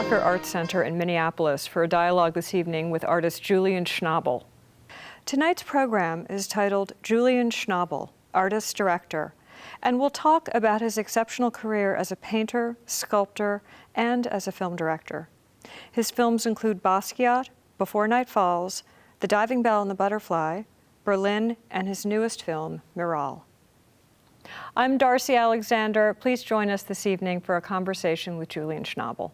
Parker Arts Center in Minneapolis for a dialogue this evening with artist Julian Schnabel. Tonight's program is titled Julian Schnabel, Artist-Director, and we'll talk about his exceptional career as a painter, sculptor, and as a film director. His films include Basquiat, Before Night Falls, The Diving Bell and the Butterfly, Berlin, and his newest film, Miral. I'm Darsie Alexander. Please join us this evening for a conversation with Julian Schnabel.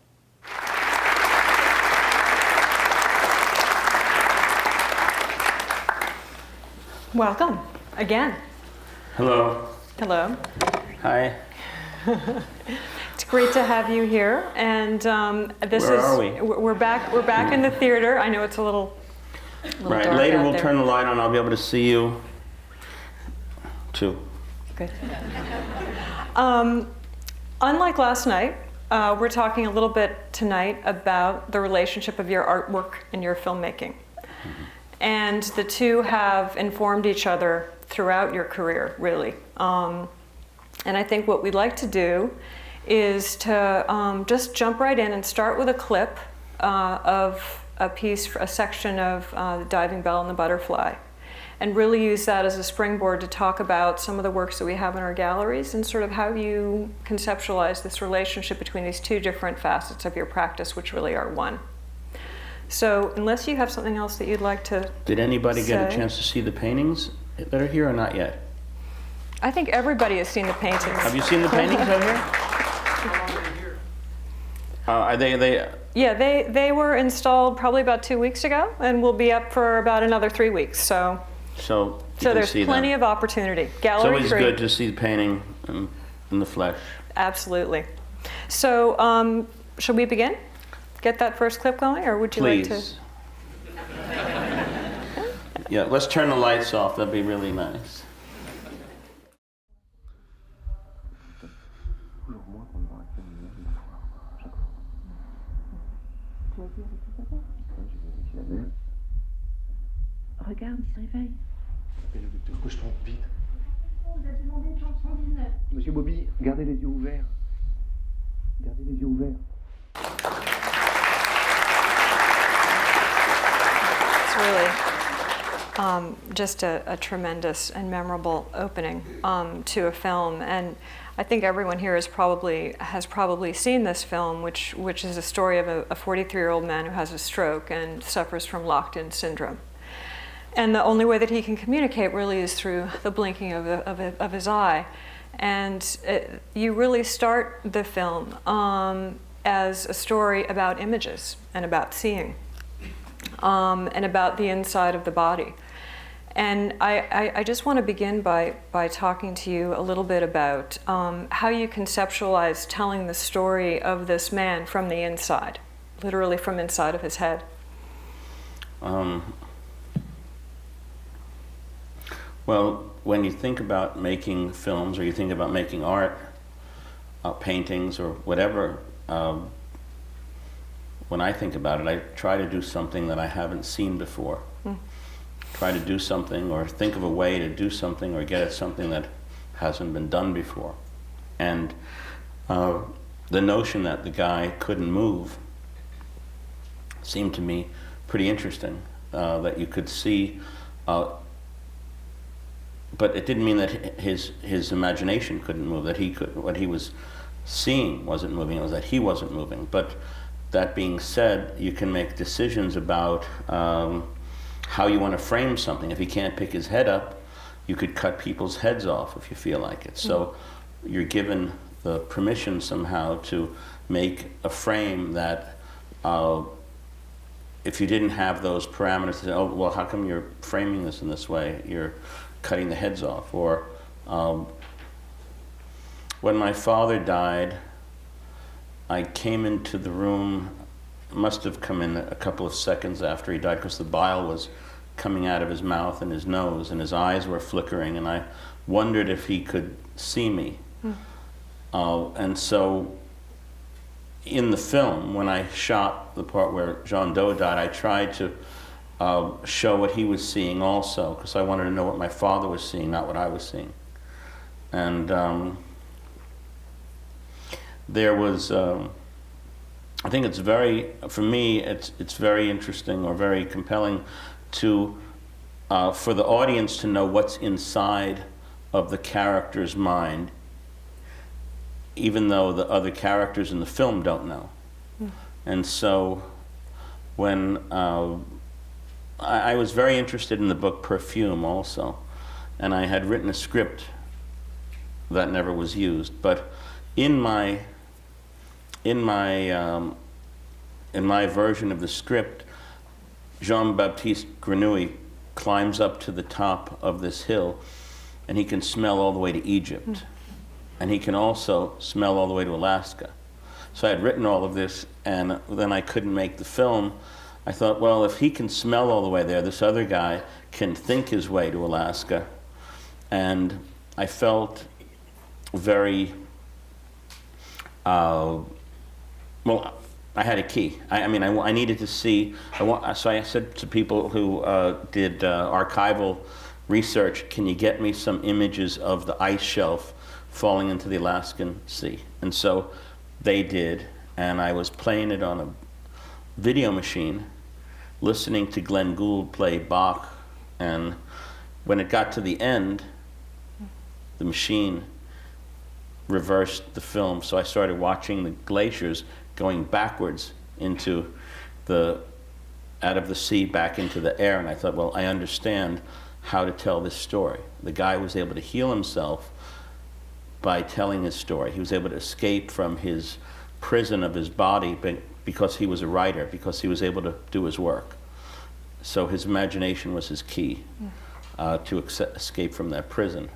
Welcome again. Hello. Hello. Hi. It's great to have you here. And Where are we? We're back in the theater. I know it's a little right. dark Later out we'll there. turn the light on. I'll be able to see you too. Good. Unlike last night, we're talking a little bit tonight about the relationship of your artwork and your filmmaking. Mm-hmm. And the two have informed each other throughout your career, really. And I think what we'd like to do is to just jump right in and start with a clip of a section of The Diving Bell and the Butterfly, and really use that as a springboard to talk about some of the works that we have in our galleries and sort of how you conceptualize this relationship between these two different facets of your practice, which really are one. So unless you have something else that you'd like to Did anybody say. get a chance to see the paintings that are here or not yet? I think everybody has seen the paintings. Have you seen the paintings out here? Are they? Yeah, they were installed probably about 2 weeks ago and will be up for about another 3 weeks. So you can there's see plenty them. of opportunity. It's Gallery always free. good to see the painting in the flesh. Absolutely. So shall we begin? Get that first clip going, or would you like to? Please. Yeah, let's turn the lights off. That'd be really nice. Regarde, il se réveille. Que je trompe vite. Vous avez demandé une chambre 119. Monsieur Bobby, gardez les yeux ouverts. Gardez les yeux ouverts. It's really just a tremendous and memorable opening to a film, and I think everyone here has probably seen this film, which is a story of a 43-year-old man who has a stroke and suffers from locked-in syndrome. And the only way that he can communicate really is through the blinking of his eye. And you really start the film as a story about images and about seeing and about the inside of the body. And I just want to begin by talking to you a little bit about how you conceptualize telling the story of this man from the inside, literally from inside of his head. Well, when you think about making films or you think about making art, paintings or whatever, when I think about it, I try to do something that I haven't seen before. Try to do something or think of a way to do something or get at something that hasn't been done before. And the notion that the guy couldn't move seemed to me pretty interesting, that you could see. But it didn't mean that his imagination couldn't move, that what he was seeing wasn't moving, it was that he wasn't moving. But that being said, you can make decisions about how you want to frame something. If he can't pick his head up, you could cut people's heads off if you feel like it. So you're given the permission somehow to make a frame that if you didn't have those parameters, oh, well, how come you're framing this in this way? You're cutting the heads off. Or when my father died, I came into the room, must have come in a couple of seconds after he died, because the bile was coming out of his mouth and his nose, and his eyes were flickering, and I wondered if he could see me. And so in the film, when I shot the part where John Doe died, I tried to show what he was seeing also, because I wanted to know what my father was seeing, not what I was seeing. And there was I think it's for me, it's very interesting or very compelling to, for the audience to know what's inside of the character's mind, even though the other characters in the film don't know. And so when I was very interested in the book Perfume also, and I had written a script that never was used, but in my version of the script, Jean-Baptiste Grenouille climbs up to the top of this hill, and he can smell all the way to Egypt. And he can also smell all the way to Alaska. So I had written all of this, and then I couldn't make the film. I thought, well, if he can smell all the way there, this other guy can think his way to Alaska. And I felt very, well, I had a key. I mean, I needed to see, so I said to people who did archival research, can you get me some images of the ice shelf falling into the Alaskan Sea? And so they did, and I was playing it on a video machine, listening to Glenn Gould play Bach, and when it got to the end, the machine reversed the film, so I started watching the glaciers going backwards into out of the sea back into the air, and I thought, well, I understand how to tell this story. The guy was able to heal himself by telling his story. He was able to escape from his prison of his body because he was a writer, because he was able to do his work. So his imagination was his key to escape from that prison.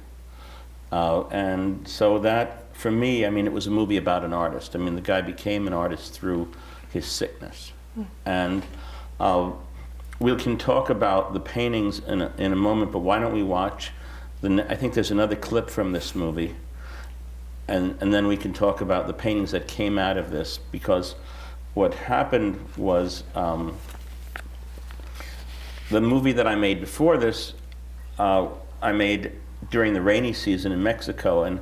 And so that, for me, I mean, it was a movie about an artist. I mean, the guy became an artist through his sickness. And we can talk about the paintings in a moment, but why don't we watch, I think there's another clip from this movie, and then we can talk about the paintings that came out of this, because what happened was the movie that I made before this, I made during the rainy season in Mexico, and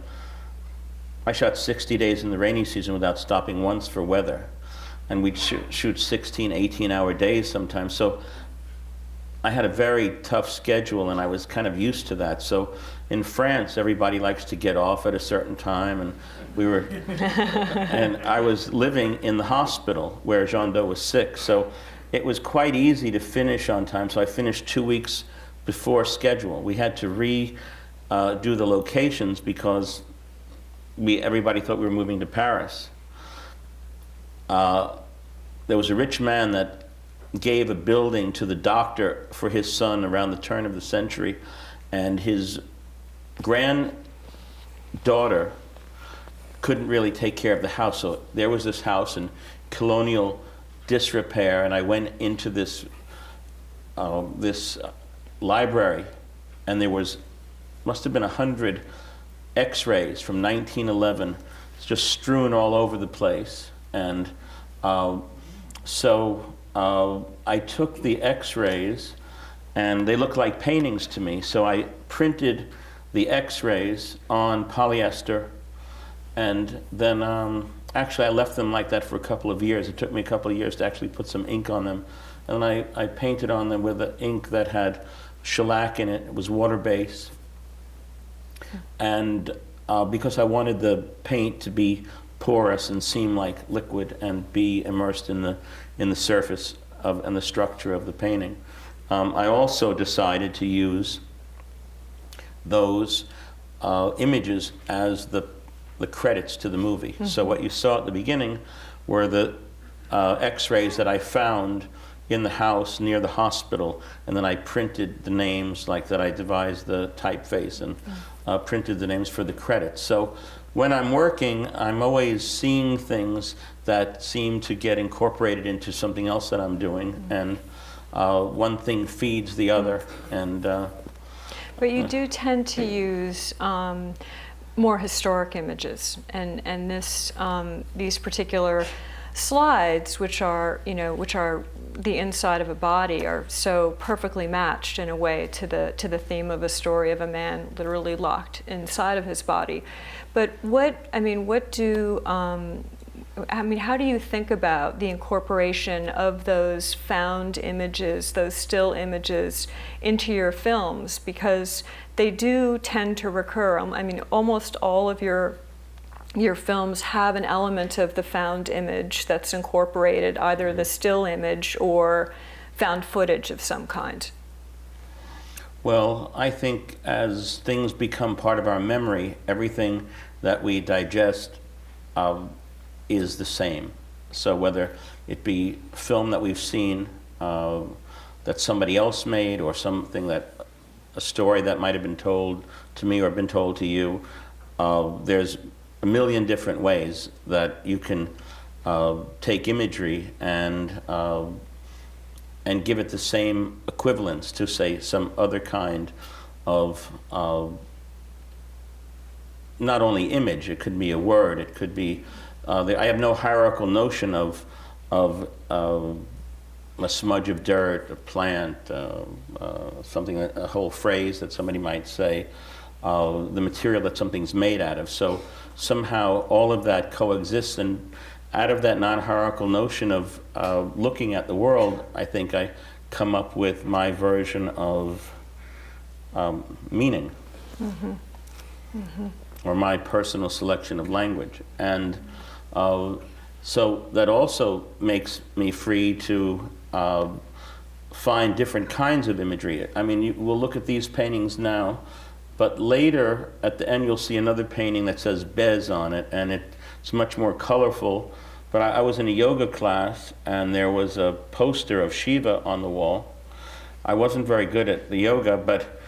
I shot 60 days in the rainy season without stopping once for weather. And we'd shoot 16, 18-hour days sometimes. So I had a very tough schedule, and I was kind of used to that. So in France, everybody likes to get off at a certain time, and and I was living in the hospital where Jean Do was sick. So it was quite easy to finish on time. So I finished 2 weeks before schedule. We had to do the locations because everybody thought we were moving to Paris. There was a rich man that gave a building to the doctor for his son around the turn of the century, and his granddaughter couldn't really take care of the house. So there was this house in colonial disrepair, and I went into this library, and there must have been 100 X-rays from 1911 just strewn all over the place. And so I took the X-rays, and they looked like paintings to me. So I printed the X-rays on polyester, and then actually I left them like that for a couple of years. It took me a couple of years to actually put some ink on them. And I painted on them with an ink that had shellac in it. It was water-based. And because I wanted the paint to be porous and seem like liquid and be immersed in the surface and the structure of the painting. I also decided to use those images as the credits to the movie. Mm-hmm. So what you saw at the beginning were the X-rays that I found in the house near the hospital, and then I printed the names like that. I devised the typeface and printed the names for the credits. So when I'm working, I'm always seeing things that seem to get incorporated into something else that I'm doing, and one thing feeds the other. And but you do tend to use more historic images, and these particular slides, which are the inside of a body, are so perfectly matched in a way to the theme of a story of a man literally locked inside of his body. But what do I mean, how do you think about the incorporation of those found images, those still images, into your films? Because they do tend to recur. I mean, almost all of your films have an element of the found image that's incorporated, either the still image or found footage of some kind. Well, I think as things become part of our memory, everything that we digest is the same. So whether it be film that we've seen that somebody else made, or something a story that might have been told to me or been told to you, there's a million different ways that you can take imagery and give it the same equivalence to, say, some other kind of not only image. It could be a word. It could be. I have no hierarchical notion of a smudge of dirt, a plant, something, a whole phrase that somebody might say, the material that something's made out of. So somehow all of that coexists, and out of that non-hierarchical notion of looking at the world, I think I come up with my version of meaning, or my personal selection of language. And so that also makes me free to find different kinds of imagery. I mean, we'll look at these paintings now, but later at the end you'll see another painting that says Bez on it, and it's much more colorful. But I was in a yoga class, and there was a poster of Shiva on the wall. I wasn't very good at the yoga, but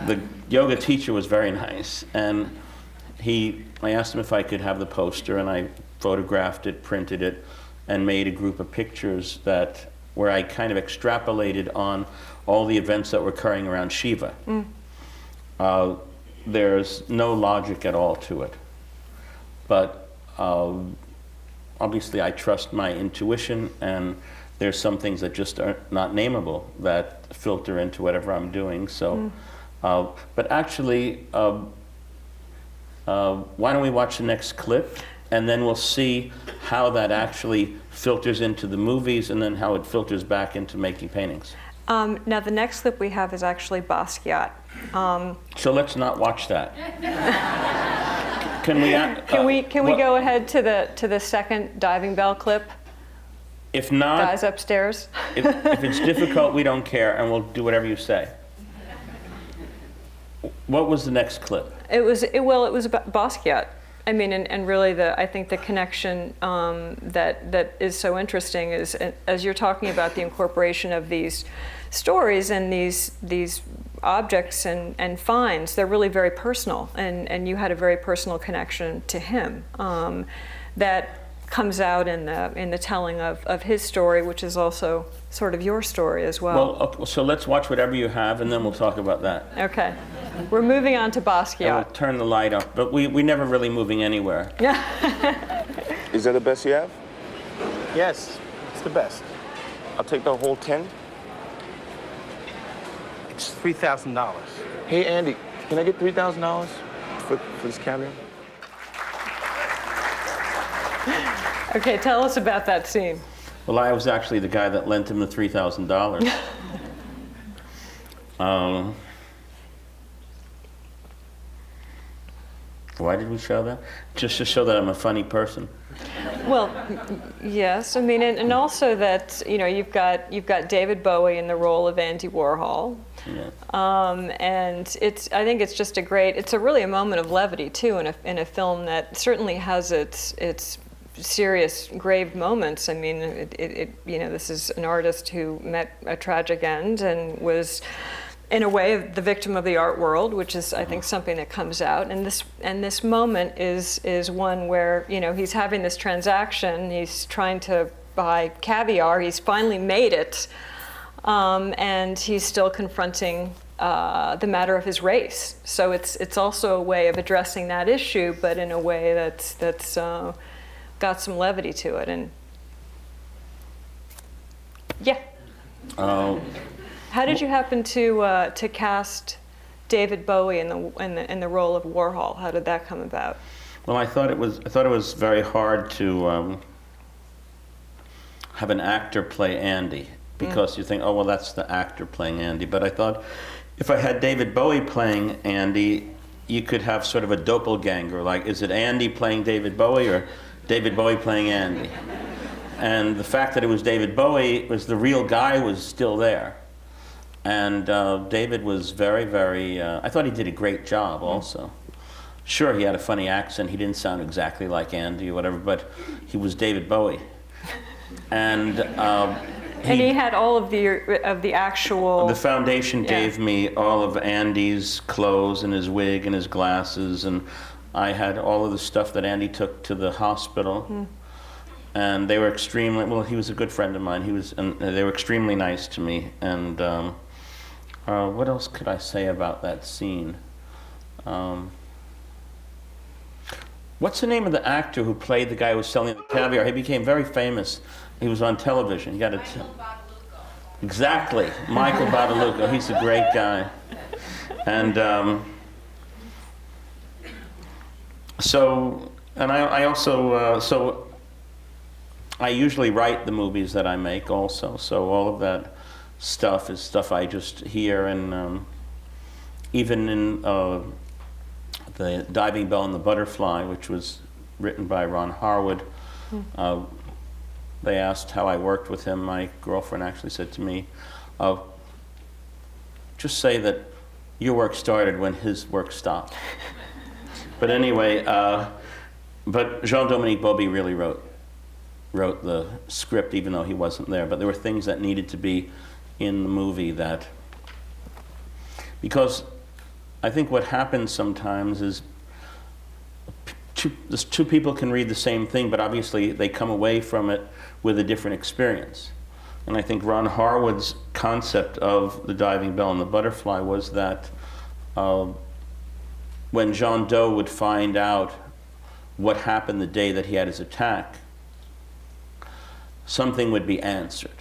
the yoga teacher was very nice, and I asked him if I could have the poster, and I photographed it, printed it, and made a group of pictures where I kind of extrapolated on all the events that were occurring around Shiva. There's no logic at all to it, but obviously I trust my intuition, and there's some things that just are not nameable that filter into whatever I'm doing. So, but actually, why don't we watch the next clip, and then we'll see how that actually filters into the movies, and then how it filters back into making paintings. Now the next clip we have is actually Basquiat. So let's not watch that. Can we go ahead to the second diving bell clip? If not, guys upstairs. if it's difficult, we don't care, and we'll do whatever you say. What was the next clip? It was about Basquiat. I mean, and really, I think the connection that is so interesting is, as you're talking about the incorporation of these stories and these objects and finds, they're really very personal, and you had a very personal connection to him that comes out in the telling of his story, which is also sort of your story as well. Well, so let's watch whatever you have, and then we'll talk about that. Okay. We're moving on to Basquiat. And we'll turn the light up, but we never really moving anywhere. Is that the best you have? Yes, it's the best. I'll take the whole 10. It's $3,000. Hey, Andy, can I get $3,000 for this camera? Okay, tell us about that scene. Well, I was actually the guy that lent him the $3,000. Why did we show that? Just to show that I'm a funny person. Well, yes. I mean, and also that you've got David Bowie in the role of Andy Warhol, and I think it's just it's really a moment of levity too in a film that certainly has its serious, grave moments. I mean, this is an artist who met a tragic end and was, in a way, the victim of the art world, which is, I think, something that comes out. And this moment is one where he's having this transaction. He's trying to buy caviar. He's finally made it, and he's still confronting the matter of his race. So it's also a way of addressing that issue, but in a way that's got some levity to it. And yeah. How did you happen to cast David Bowie in the role of Warhol? How did that come about? Well, I thought it was very hard to have an actor play Andy, because you think, oh well, that's the actor playing Andy. But I thought if I had David Bowie playing Andy, you could have sort of a doppelganger. Like, is it Andy playing David Bowie or David Bowie playing Andy? And the fact that it was David Bowie was the real guy was still there. And David was very, very, I thought he did a great job also. Sure, he had a funny accent. He didn't sound exactly like Andy or whatever, but he was David Bowie. And he had all of the actual... The foundation gave me all of Andy's clothes and his wig and his glasses, and I had all of the stuff that Andy took to the hospital. And they were extremely, well, he was a good friend of mine. And they were extremely nice to me. And what else could I say about that scene? What's the name of the actor who played the guy who was selling the caviar? He became very famous. He was on television. He got a exactly, Michael Badalucco. He's a great guy. And I also so I usually write the movies that I make also. So all of that stuff is stuff I just hear, and even in the Diving Bell and the Butterfly, which was written by Ron Harwood, they asked how I worked with him. My girlfriend actually said to me, just say that your work started when his work stopped. But anyway, but Jean-Dominique Bauby really wrote the script, even though he wasn't there. But there were things that needed to be in the movie that, because I think what happens sometimes is two people can read the same thing, but obviously they come away from it with a different experience. And I think Ron Harwood's concept of the Diving Bell and the Butterfly was that when John Doe would find out what happened the day that he had his attack, something would be answered.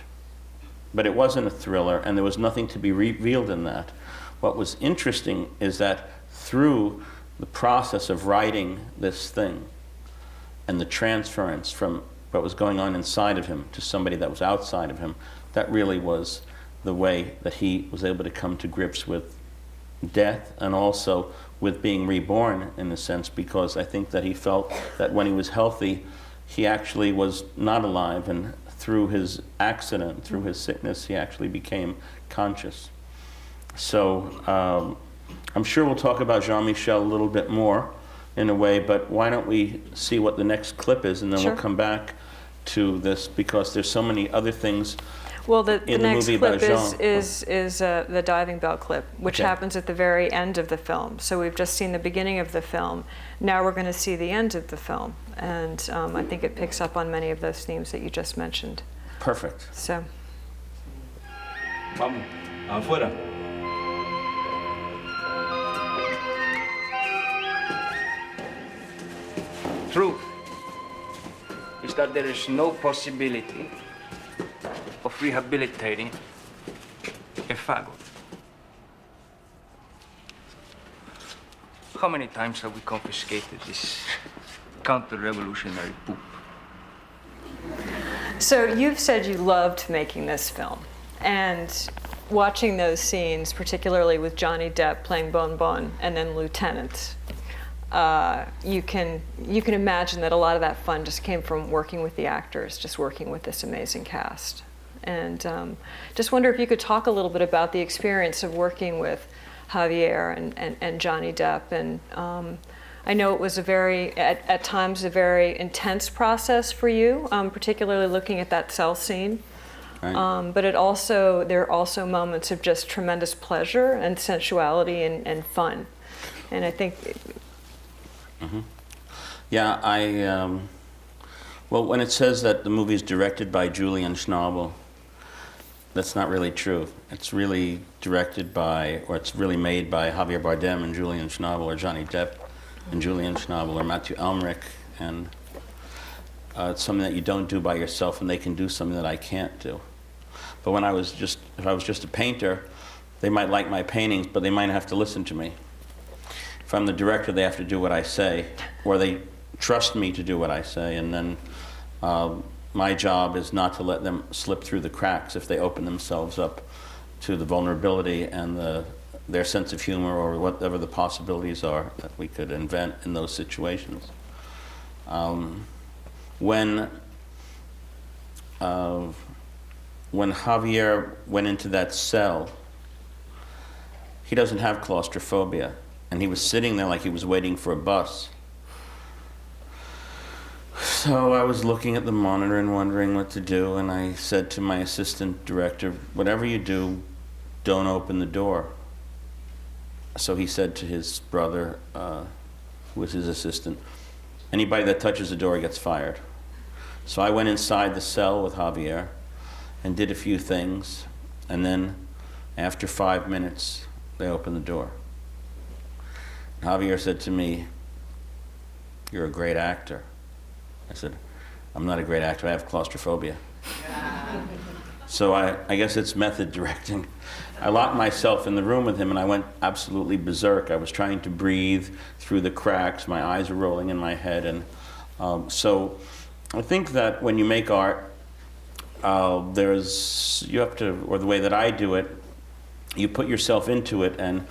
But it wasn't a thriller, and there was nothing to be revealed in that. What was interesting is that through the process of writing this thing and the transference from what was going on inside of him to somebody that was outside of him, that really was the way that he was able to come to grips with death and also with being reborn, in a sense, because I think that he felt that when he was healthy, he actually was not alive, and through his accident, through his sickness, he actually became conscious. So I'm sure we'll talk about Jean-Michel a little bit more in a way, but why don't we see what the next clip is, and then we'll come back to this, because there's so many other things. Well, the next movie clip about Jean. is the Diving Bell clip, which happens at the very end of the film. So we've just seen the beginning of the film. Now we're going to see the end of the film. And I think it picks up on many of those themes that you just mentioned. Perfect. So. Vamos, afuera. Truth is that there is no possibility of rehabilitating a fagot. How many times have we confiscated this counter-revolutionary poop? So you've said you loved making this film, and watching those scenes, particularly with Johnny Depp playing Bon Bon and then Lieutenant, you can imagine that a lot of that fun just came from working with the actors, just working with this amazing cast. And just wonder if you could talk a little bit about the experience of working with Javier and Johnny Depp. And I know it was at times a very intense process for you, particularly looking at that cell scene. Right. But there are also moments of just tremendous pleasure and sensuality and fun. And I think... Yeah, well, when it says that the movie is directed by Julian Schnabel, that's not really true. It's really directed by, or it's really made by Javier Bardem and Julian Schnabel, or Johnny Depp and Julian Schnabel, or Matthew Elmrick, and it's something that you don't do by yourself, and they can do something that I can't do. But if I was just a painter, they might like my paintings, but they might have to listen to me. If I'm the director, they have to do what I say, or they trust me to do what I say, and then my job is not to let them slip through the cracks if they open themselves up to the vulnerability and their sense of humor or whatever the possibilities are that we could invent in those situations. When Javier went into that cell, he doesn't have claustrophobia, and he was sitting there like he was waiting for a bus. So I was looking at the monitor and wondering what to do, and I said to my assistant director, whatever you do, don't open the door. So he said to his brother, who was his assistant, anybody that touches the door gets fired. So I went inside the cell with Javier and did a few things, and then after 5 minutes, they opened the door. Javier said to me, "You're a great actor." I said, "I'm not a great actor, I have claustrophobia." So I guess it's method directing. I locked myself in the room with him and I went absolutely berserk. I was trying to breathe through the cracks, my eyes were rolling in my head. And so I think that when you make art, you have to, or the way that I do it, you put yourself into it and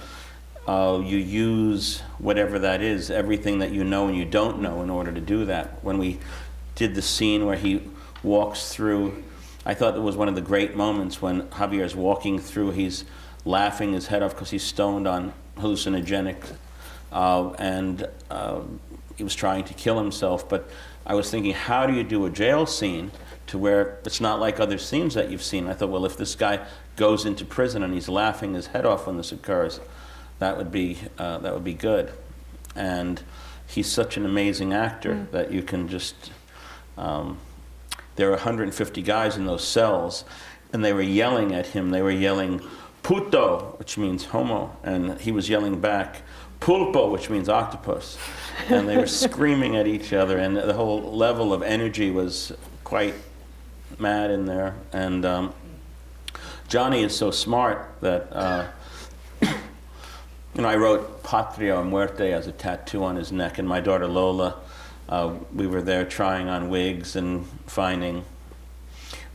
you use whatever that is, everything that you know and you don't know in order to do that. When we did the scene where he walks through, I thought it was one of the great moments when Javier's walking through, he's laughing his head off because he's stoned on hallucinogenics, and he was trying to kill himself. But I was thinking, how do you do a jail scene to where it's not like other scenes that you've seen? I thought, well, if this guy goes into prison and he's laughing his head off when this occurs, that would be good. And he's such an amazing actor that you can just. There were 150 guys in those cells, and they were yelling at him. They were yelling, "Puto," which means homo, and he was yelling back, "Pulpo," which means octopus. And they were screaming at each other, and the whole level of energy was quite mad in there. And Johnny is so smart that, I wrote "Patria o Muerte" as a tattoo on his neck, and my daughter Lola, we were there trying on wigs and finding.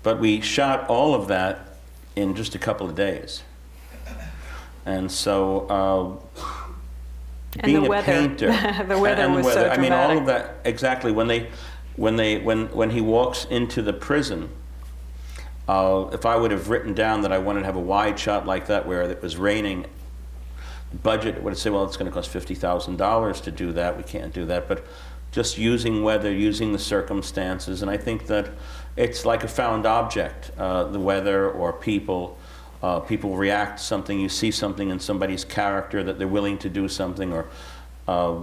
But we shot all of that in just a couple of days. And so being a painter, the weather was so dramatic. I mean, all of that, exactly. When he walks into the prison, if I would have written down that I wanted to have a wide shot like that where it was raining, budget would say, well, it's going to cost $50,000 to do that. We can't do that. But just using weather, using the circumstances, and I think that it's like a found object, the weather or people. People react to something, you see something in somebody's character that they're willing to do something, or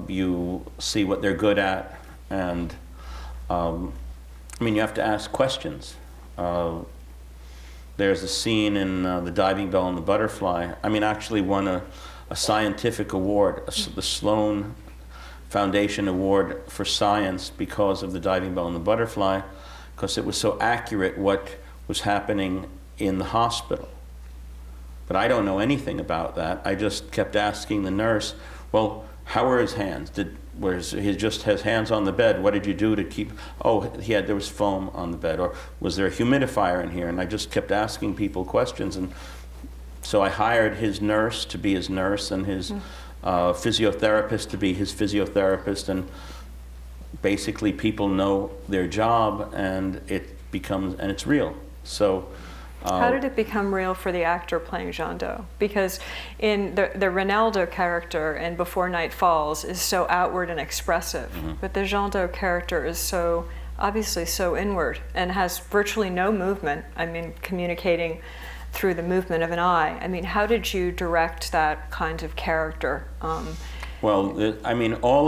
you see what they're good at, and you have to ask questions. There's a scene in The Diving Bell and the Butterfly, actually won a scientific award, the Sloan Foundation Award for Science because of The Diving Bell and the Butterfly, because it was so accurate what was happening in the hospital. But I don't know anything about that. I just kept asking the nurse, well, how were his hands? He just has hands on the bed. What did you do to keep, there was foam on the bed, or was there a humidifier in here? And I just kept asking people questions. And so I hired his nurse to be his nurse and his physiotherapist to be his physiotherapist, and basically people know their job, and it's real. So how did it become real for the actor playing Jean Doe? Because in the Ronaldo character in Before Night Falls is so outward and expressive, but the Jean Doe character is so obviously so inward and has virtually no movement. Communicating through the movement of an eye. How did you direct that kind of character? All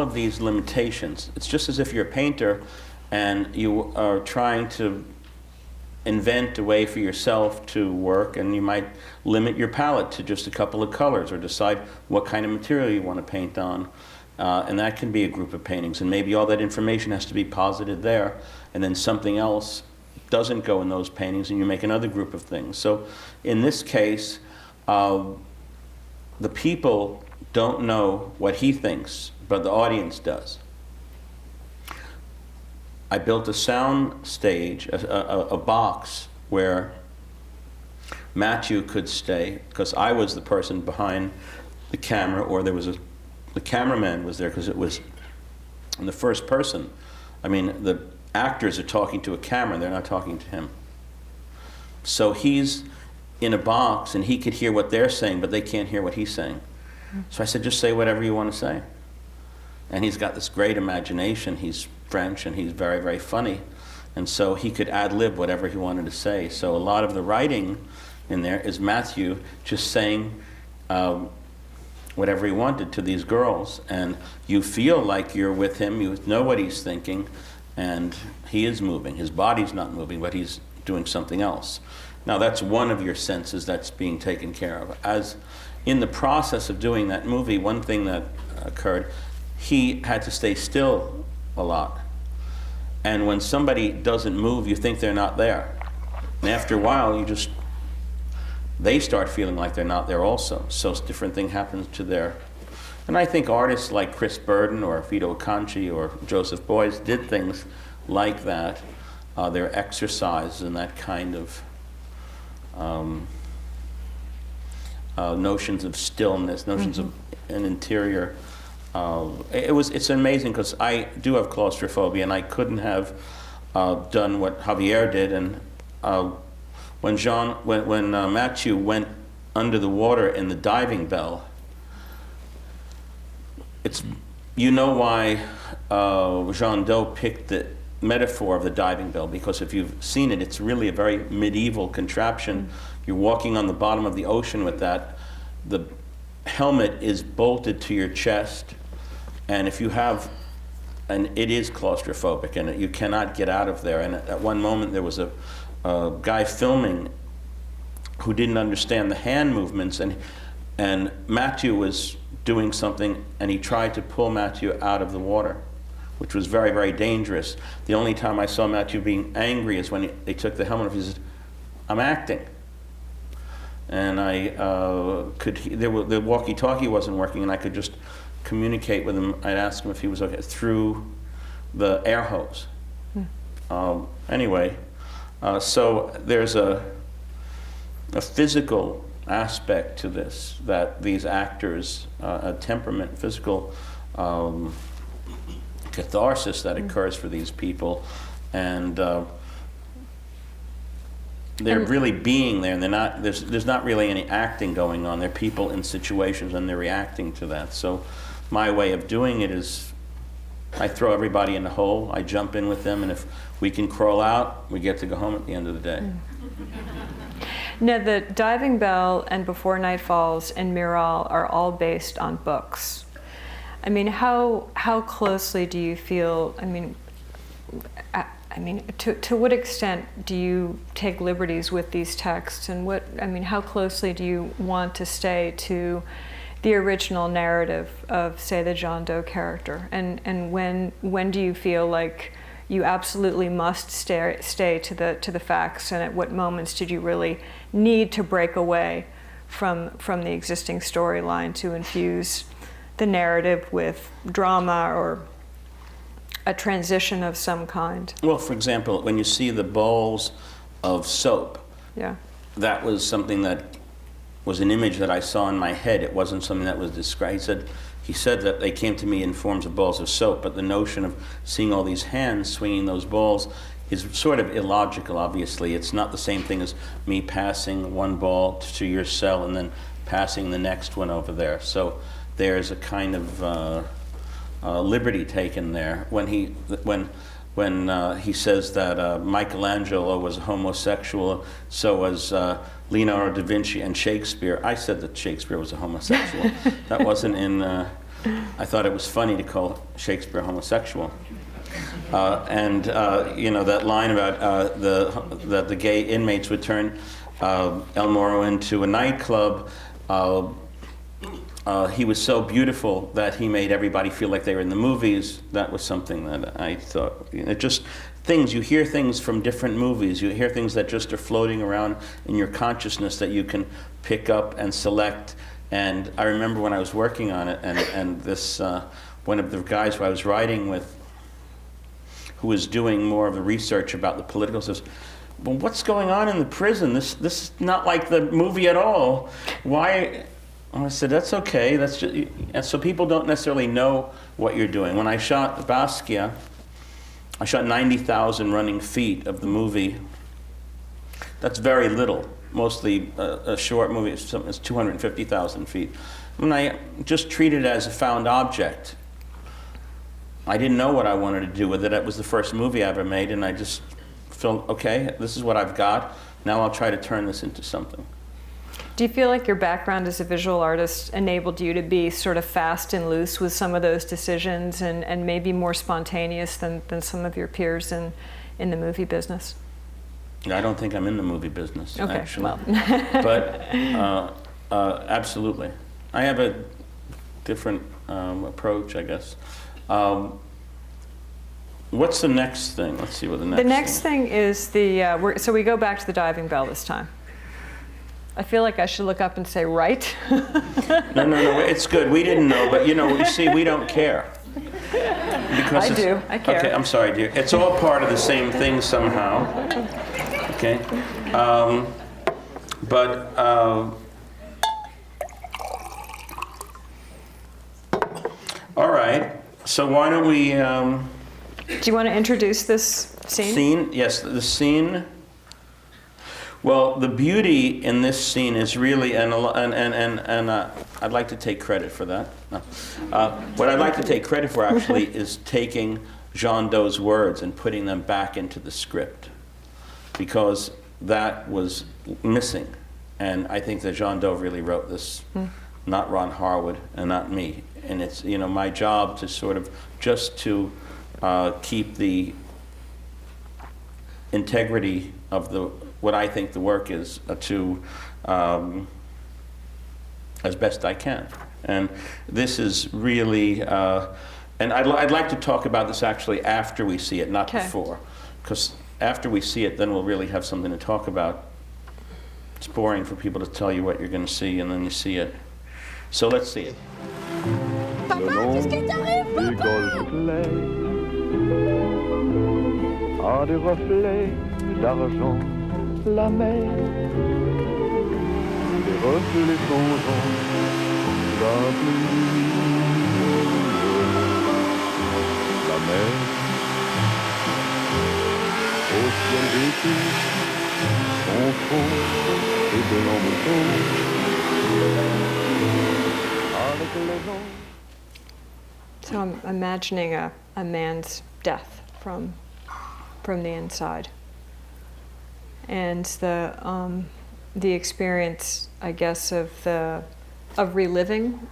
of these limitations, it's just as if you're a painter and you are trying to invent a way for yourself to work, and you might limit your palette to just a couple of colors or decide what kind of material you want to paint on. And that can be a group of paintings, and maybe all that information has to be posited there, and then something else doesn't go in those paintings, and you make another group of things. So in this case, the people don't know what he thinks, but the audience does. I built a sound stage, a box where Matthew could stay, because I was the person behind the camera, or the cameraman was there, because it was in the first person. I mean, the actors are talking to a camera, they're not talking to him. So he's in a box and he could hear what they're saying, but they can't hear what he's saying. So I said, just say whatever you want to say. And he's got this great imagination. He's French and he's very, very funny. And so he could ad-lib whatever he wanted to say. So a lot of the writing in there is Matthew just saying whatever he wanted to these girls. And you feel like you're with him, you know what he's thinking, and he is moving. His body's not moving, but he's doing something else. Now that's one of your senses that's being taken care of. As in the process of doing that movie, one thing that occurred, he had to stay still a lot. And when somebody doesn't move, you think they're not there. And after a while, they start feeling like they're not there also. So a different thing happens to their, and I think artists like Chris Burden or Vito Acconci or Joseph Beuys did things like that. Their exercises and that kind of notions of stillness, notions of an interior. It's amazing, because I do have claustrophobia, and I couldn't have done what Javier did. And when Mathieu went under the water in the diving bell, you know why Jean Dot picked the metaphor of the diving bell, because if you've seen it, it's really a very medieval contraption. You're walking on the bottom of the ocean with that. The helmet is bolted to your chest, and if you have, and it is claustrophobic, and you cannot get out of there. And at one moment there was a guy filming who didn't understand the hand movements, and Matthew was doing something, and he tried to pull Matthew out of the water, which was very, very dangerous. The only time I saw Matthew being angry is when they took the helmet off. He said, "I'm acting." And I the walkie-talkie wasn't working, and I could just communicate with him. I'd ask him if he was okay through the air hose. Anyway, so there's a physical aspect to this, that these actors, a temperament, physical catharsis that occurs for these people, and they're really being there, and they're not. There's not really any acting going on. They're people in situations, and they're reacting to that. So, my way of doing it is, I throw everybody in the hole. I jump in with them, and if we can crawl out, we get to go home at the end of the day. Now, the Diving Bell and Before Night Falls and Miral are all based on books. I mean, how closely do you feel? I mean, to what extent do you take liberties with these texts, and how closely do you want to stay to the original narrative of, say, the Jean Dot character? And when do you feel like you absolutely must stay to the facts, and at what moments did you really need to break away from the existing storyline to infuse the narrative with drama or a transition of some kind? Well, for example, when you see the bowls of soap, Yeah. that was something that was an image that I saw in my head. It wasn't something that was described. He said that they came to me in forms of balls of soap, but the notion of seeing all these hands swinging those balls is sort of illogical, obviously. It's not the same thing as me passing one ball to your cell and then passing the next one over there. So there's a kind of liberty taken there. When he says that Michelangelo was a homosexual, so was Leonardo da Vinci and Shakespeare. I said that Shakespeare was a homosexual. That wasn't in. I thought it was funny to call Shakespeare homosexual. That line about that the gay inmates would turn El Moro into a nightclub. He was so beautiful that he made everybody feel like they were in the movies. That was something that I thought, just things, you hear things from different movies, you hear things that just are floating around in your consciousness that you can pick up and select. And I remember when I was working on it, and this, one of the guys who I was writing with, who was doing more of the research about the political system. Well, what's going on in the prison? This is not like the movie at all. Why? I said, that's okay. That's just, and so people don't necessarily know what you're doing. When I shot Basquiat, I shot 90,000 running feet of the movie. That's very little. Mostly a short movie is 250,000 feet. When I just treat it as a found object, I didn't know what I wanted to do with it. It was the first movie I ever made, and I just felt, okay, this is what I've got. Now I'll try to turn this into something. Do you feel like your background as a visual artist enabled you to be sort of fast and loose with some of those decisions and maybe more spontaneous than some of your peers in the movie business? I don't think I'm in the movie business, okay, actually. Well. But absolutely. I have a different approach, I guess. What's the next thing? Let's see what the next. The next thing is the. So we go back to the diving bell this time. I feel like I should look up and say right. No. It's good. We didn't know, but you see, we don't care. Because I do. I care. Okay, I'm sorry, dear. It's all part of the same thing somehow. Okay. All right. So why don't we? Do you want to introduce this scene? Scene? Yes, the scene. Well, the beauty in this scene is really, and I'd like to take credit for that. No. What I'd like to take credit for actually is taking Jean Doe's words and putting them back into the script, because that was missing, and I think that Jean Doe really wrote this, not Ron Harwood and not me. And it's my job to sort of just to keep the integrity of what I think the work is to as best I can. And this is really, and I'd like to talk about this actually after we see it, not before, because after we see it, then we'll really have something to talk about. It's boring for people to tell you what you're going to see, and then you see it. So let's see it. Le long du golfe clair a des reflets d'argent, la mer, des reflets changeants, la pluie, la mer, au ciel d'été, son fond et de l'embeau avec les gens. So I'm imagining a man's death from the inside, and the experience, I guess, of reliving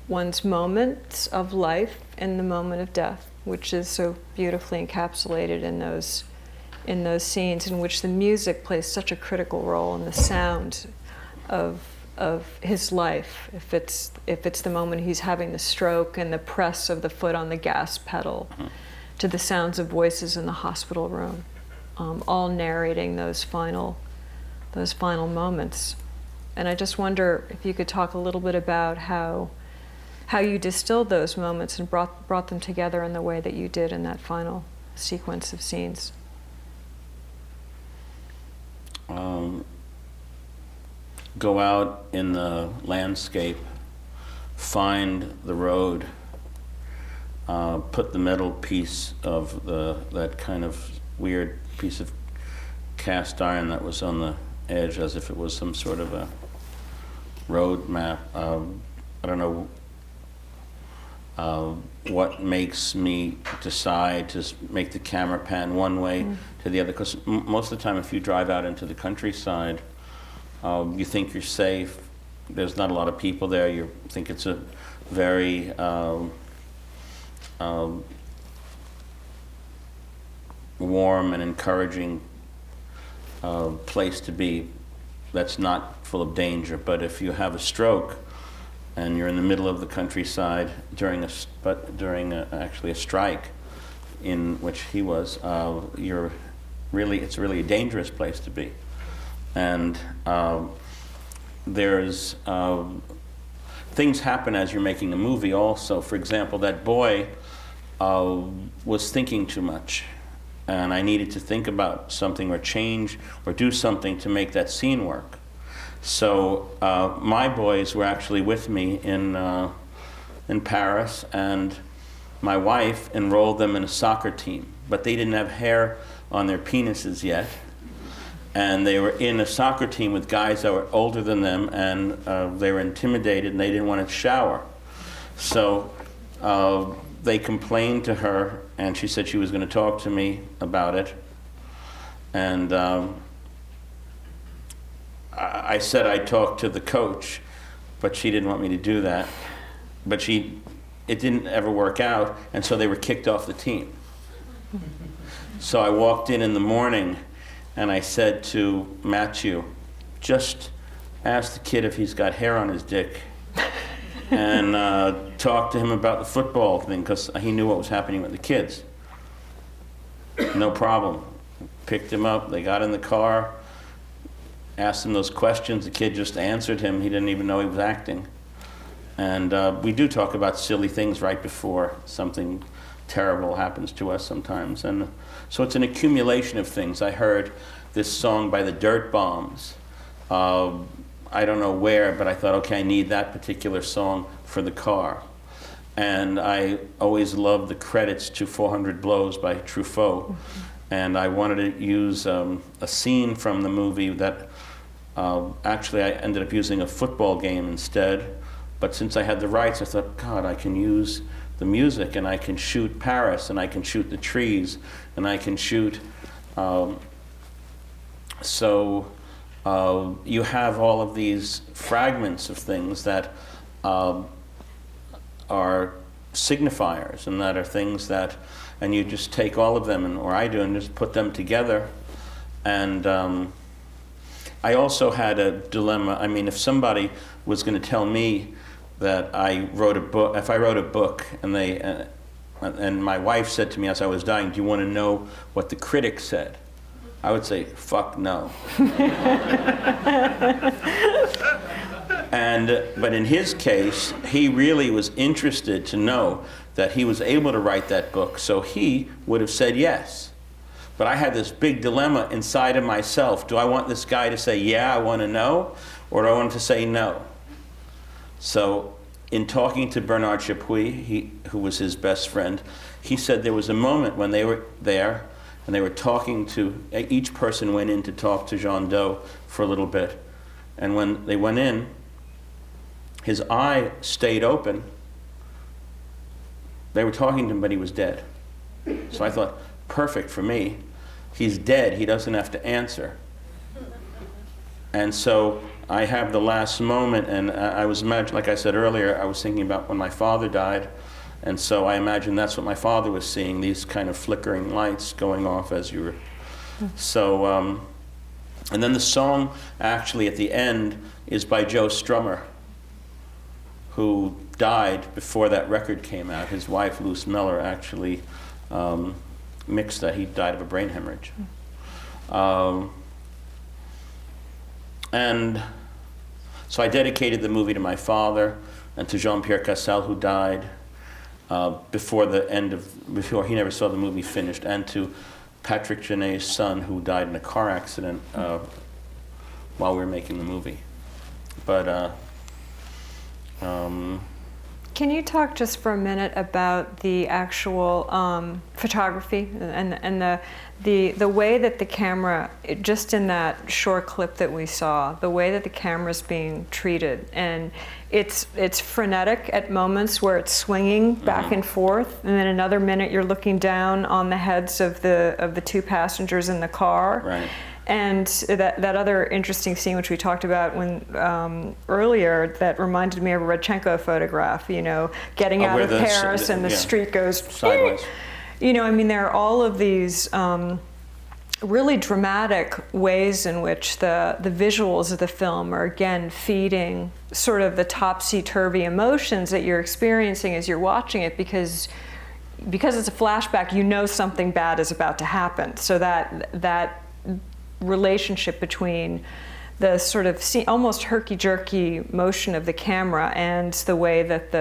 one's moments of life in the moment of death, which is so beautifully encapsulated in those scenes, in which the music plays such a critical role in the sound of his life. If it's the moment he's having the stroke and the press of the foot on the gas pedal, to the sounds of voices in the hospital room, all narrating those final moments. And I just wonder if you could talk a little bit about how you distilled those moments and brought them together in the way that you did in that final sequence of scenes. Go out in the landscape, find the road, put the metal piece of that kind of weird piece of cast iron that was on the edge as if it was some sort of a road map. I don't know what makes me decide to make the camera pan one way to the other, because most of the time if you drive out into the countryside, you think you're safe. There's not a lot of people there. You think it's a very warm and encouraging place to be that's not full of danger. But if you have a stroke and you're in the middle of the countryside during actually a strike, in which he was, it's really a dangerous place to be. And there's things happen as you're making a movie also. For example, that boy was thinking too much. And I needed to think about something or change or do something to make that scene work. So my boys were actually with me in Paris, and my wife enrolled them in a soccer team, but they didn't have hair on their penises yet. And they were in a soccer team with guys that were older than them, and they were intimidated and they didn't want to shower. So they complained to her, and she said she was going to talk to me about it. And I said I'd talk to the coach, but she didn't want me to do that. But it didn't ever work out, and so they were kicked off the team. So I walked in the morning, and I said to Matthew, just ask the kid if he's got hair on his dick, and talk to him about the football thing, because he knew what was happening with the kids. No problem. Picked him up, they got in the car, asked him those questions, the kid just answered him, he didn't even know he was acting. And we do talk about silly things right before something terrible happens to us sometimes. And so it's an accumulation of things. I heard this song by the Dirt Bombs. I don't know where, but I thought, okay, I need that particular song for the car. And I always loved the credits to 400 Blows by Truffaut. And I wanted to use a scene from the movie that actually I ended up using a football game instead. But since I had the rights, I thought, God, I can use the music, and I can shoot Paris, and I can shoot the trees, and I can shoot. So you have all of these fragments of things that are signifiers, and that are things that, and you just take all of them, or I do, and just put them together. And I also had a dilemma. I mean, if somebody was going to tell me that I wrote a book, if I wrote a book, and and my wife said to me as I was dying, do you want to know what the critics said? I would say, fuck no. But in his case, he really was interested to know that he was able to write that book, so he would have said yes. But I had this big dilemma inside of myself. Do I want this guy to say, yeah, I want to know, or do I want him to say no? So in talking to Bernard Chapuis, who was his best friend, he said there was a moment when they were there and they were talking to, each person went in to talk to Jean Doe for a little bit. And when they went in, his eye stayed open. They were talking to him, but he was dead. So I thought, perfect for me. He's dead, he doesn't have to answer. And so I have the last moment, and I was imagining, like I said earlier, I was thinking about when my father died, and so I imagine that's what my father was seeing, these kind of flickering lights going off as you were. So, and then the song actually at the end is by Joe Strummer, who died before that record came out. His wife, Luce Miller, actually mixed that. He died of a brain hemorrhage. And so I dedicated the movie to my father and to Jean-Pierre Cassel, who died before he never saw the movie finished, and to Patrick Genet's son, who died in a car accident while we were making the movie. But can you talk just for a minute about the actual photography and the way that the camera, just in that short clip that we saw, the way that the camera's being treated, and it's frenetic at moments where it's swinging back and forth, and then another minute you're looking down on the heads of the two passengers in the car. right. And that other interesting scene, which we talked about earlier, that reminded me of a Rodchenko photograph, you know, getting out of Paris and the street goes sideways. You know, I mean, there are all of these really dramatic ways in which the visuals of the film are, again, feeding sort of the topsy-turvy emotions that you're experiencing as you're watching it, because it's a flashback, you know something bad is about to happen. So that relationship between the sort of almost herky-jerky motion of the camera and the way that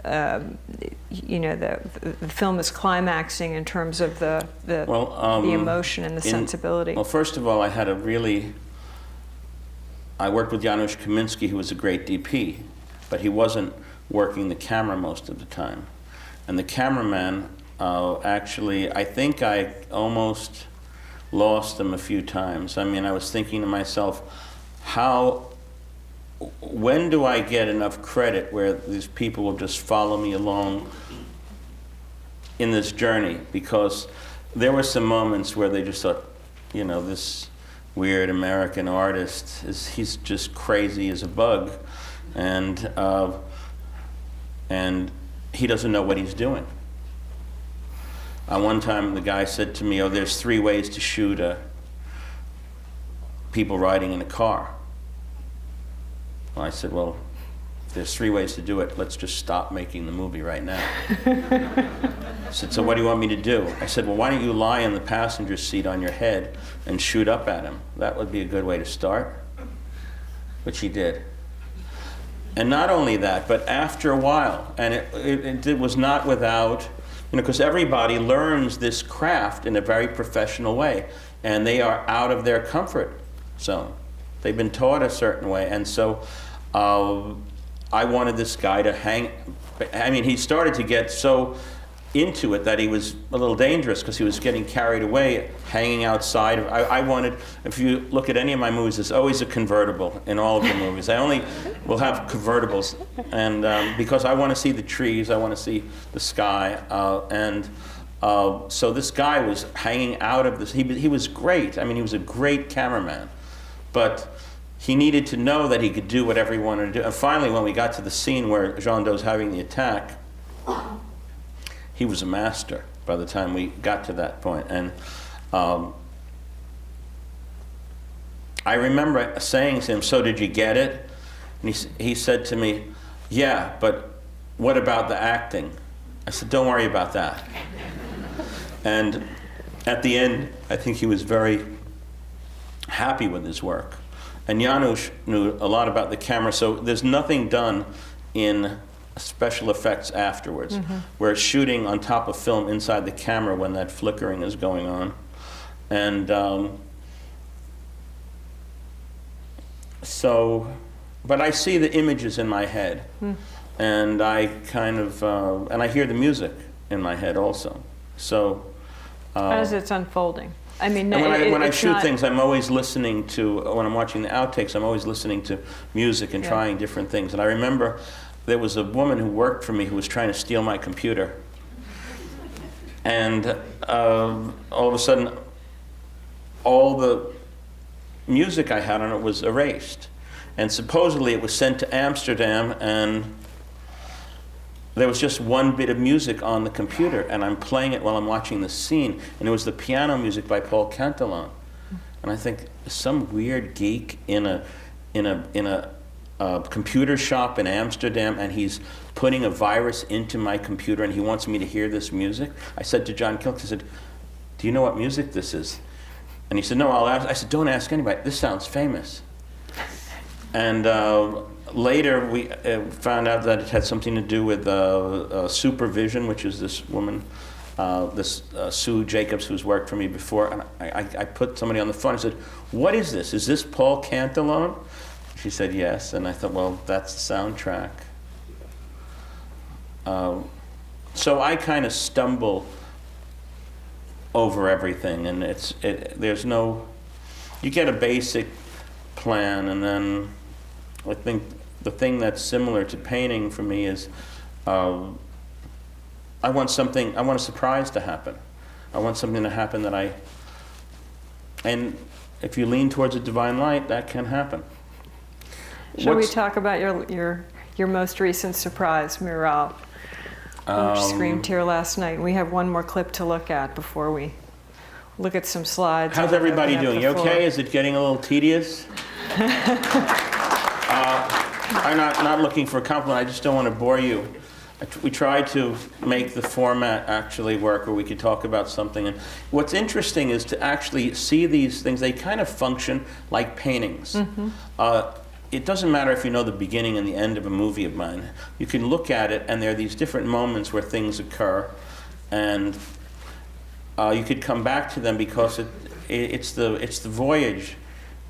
you know, the film is climaxing in terms of the emotion and the sensibility. Well, first of all, I worked with Janusz Kaminski, who was a great DP, but he wasn't working the camera most of the time. And the cameraman, actually, I think I almost lost him a few times. I mean, I was thinking to myself, when do I get enough credit where these people will just follow me along in this journey? Because there were some moments where they just thought, you know, this weird American artist, he's just crazy as a bug, and he doesn't know what he's doing. One time the guy said to me, oh, there's 3 ways to shoot people riding in a car. Well, I said, well, if there's 3 ways to do it, let's just stop making the movie right now. I said, so what do you want me to do? I said, well, why don't you lie in the passenger seat on your head and shoot up at him? That would be a good way to start. Which he did. And not only that, but after a while, and it was not without, you know, because everybody learns this craft in a very professional way, and they are out of their comfort zone. They've been taught a certain way, and so I wanted this guy to hang. I mean, he started to get so into it that he was a little dangerous because he was getting carried away, hanging outside. I wanted, if you look at any of my movies, there's always a convertible in all of the movies. I only will have convertibles, and because I want to see the trees, I want to see the sky, so this guy was hanging out of this. He was great. I mean, he was a great cameraman, but he needed to know that he could do whatever he wanted to do. And finally, when we got to the scene where Jean Doe's having the attack, he was a master by the time we got to that point. And I remember saying to him, so did you get it? And he said to me, yeah, but what about the acting? I said, don't worry about that. And at the end, I think he was very happy with his work. And Janusz knew a lot about the camera, so there's nothing done in special effects afterwards. Mm-hmm. We're shooting on top of film inside the camera when that flickering is going on. And but I see the images in my head, and I kind of, and I hear the music in my head also. So as it's unfolding. I mean, when I shoot things, I'm always listening to, when I'm watching the outtakes, I'm always listening to music and trying different things. And I remember there was a woman who worked for me who was trying to steal my computer. And all of a sudden, all the music I had on it was erased. And supposedly it was sent to Amsterdam, and there was just one bit of music on the computer, and I'm playing it while I'm watching the scene, and it was the piano music by Paul Cantelan. And I think, some weird geek in a computer shop in Amsterdam, and he's putting a virus into my computer, and he wants me to hear this music. I said to John Kilk, I said, do you know what music this is? And he said, no, I'll ask. I said, don't ask anybody. This sounds famous. And later we found out that it had something to do with Supervision, which is this woman, Sue Jacobs, who's worked for me before. And I put somebody on the phone and said, what is this? Is this Paul Cantelan? She said yes, and I thought, well, that's the soundtrack. So I kind of stumble over everything, and there's no, you get a basic plan, and then I think the thing that's similar to painting for me is I want a surprise to happen. I want something to happen and if you lean towards a divine light, that can happen. Shall we talk about your most recent surprise, Miral, which screamed here last night? We have one more clip to look at before we look at some slides. How's everybody doing? You okay? Is it getting a little tedious? I'm not looking for a compliment. I just don't want to bore you. We tried to make the format actually work where we could talk about something. And what's interesting is to actually see these things. They kind of function like paintings. Mm-hmm. it doesn't matter if you know the beginning and the end of a movie of mine. You can look at it, and there are these different moments where things occur, and you could come back to them because it's the voyage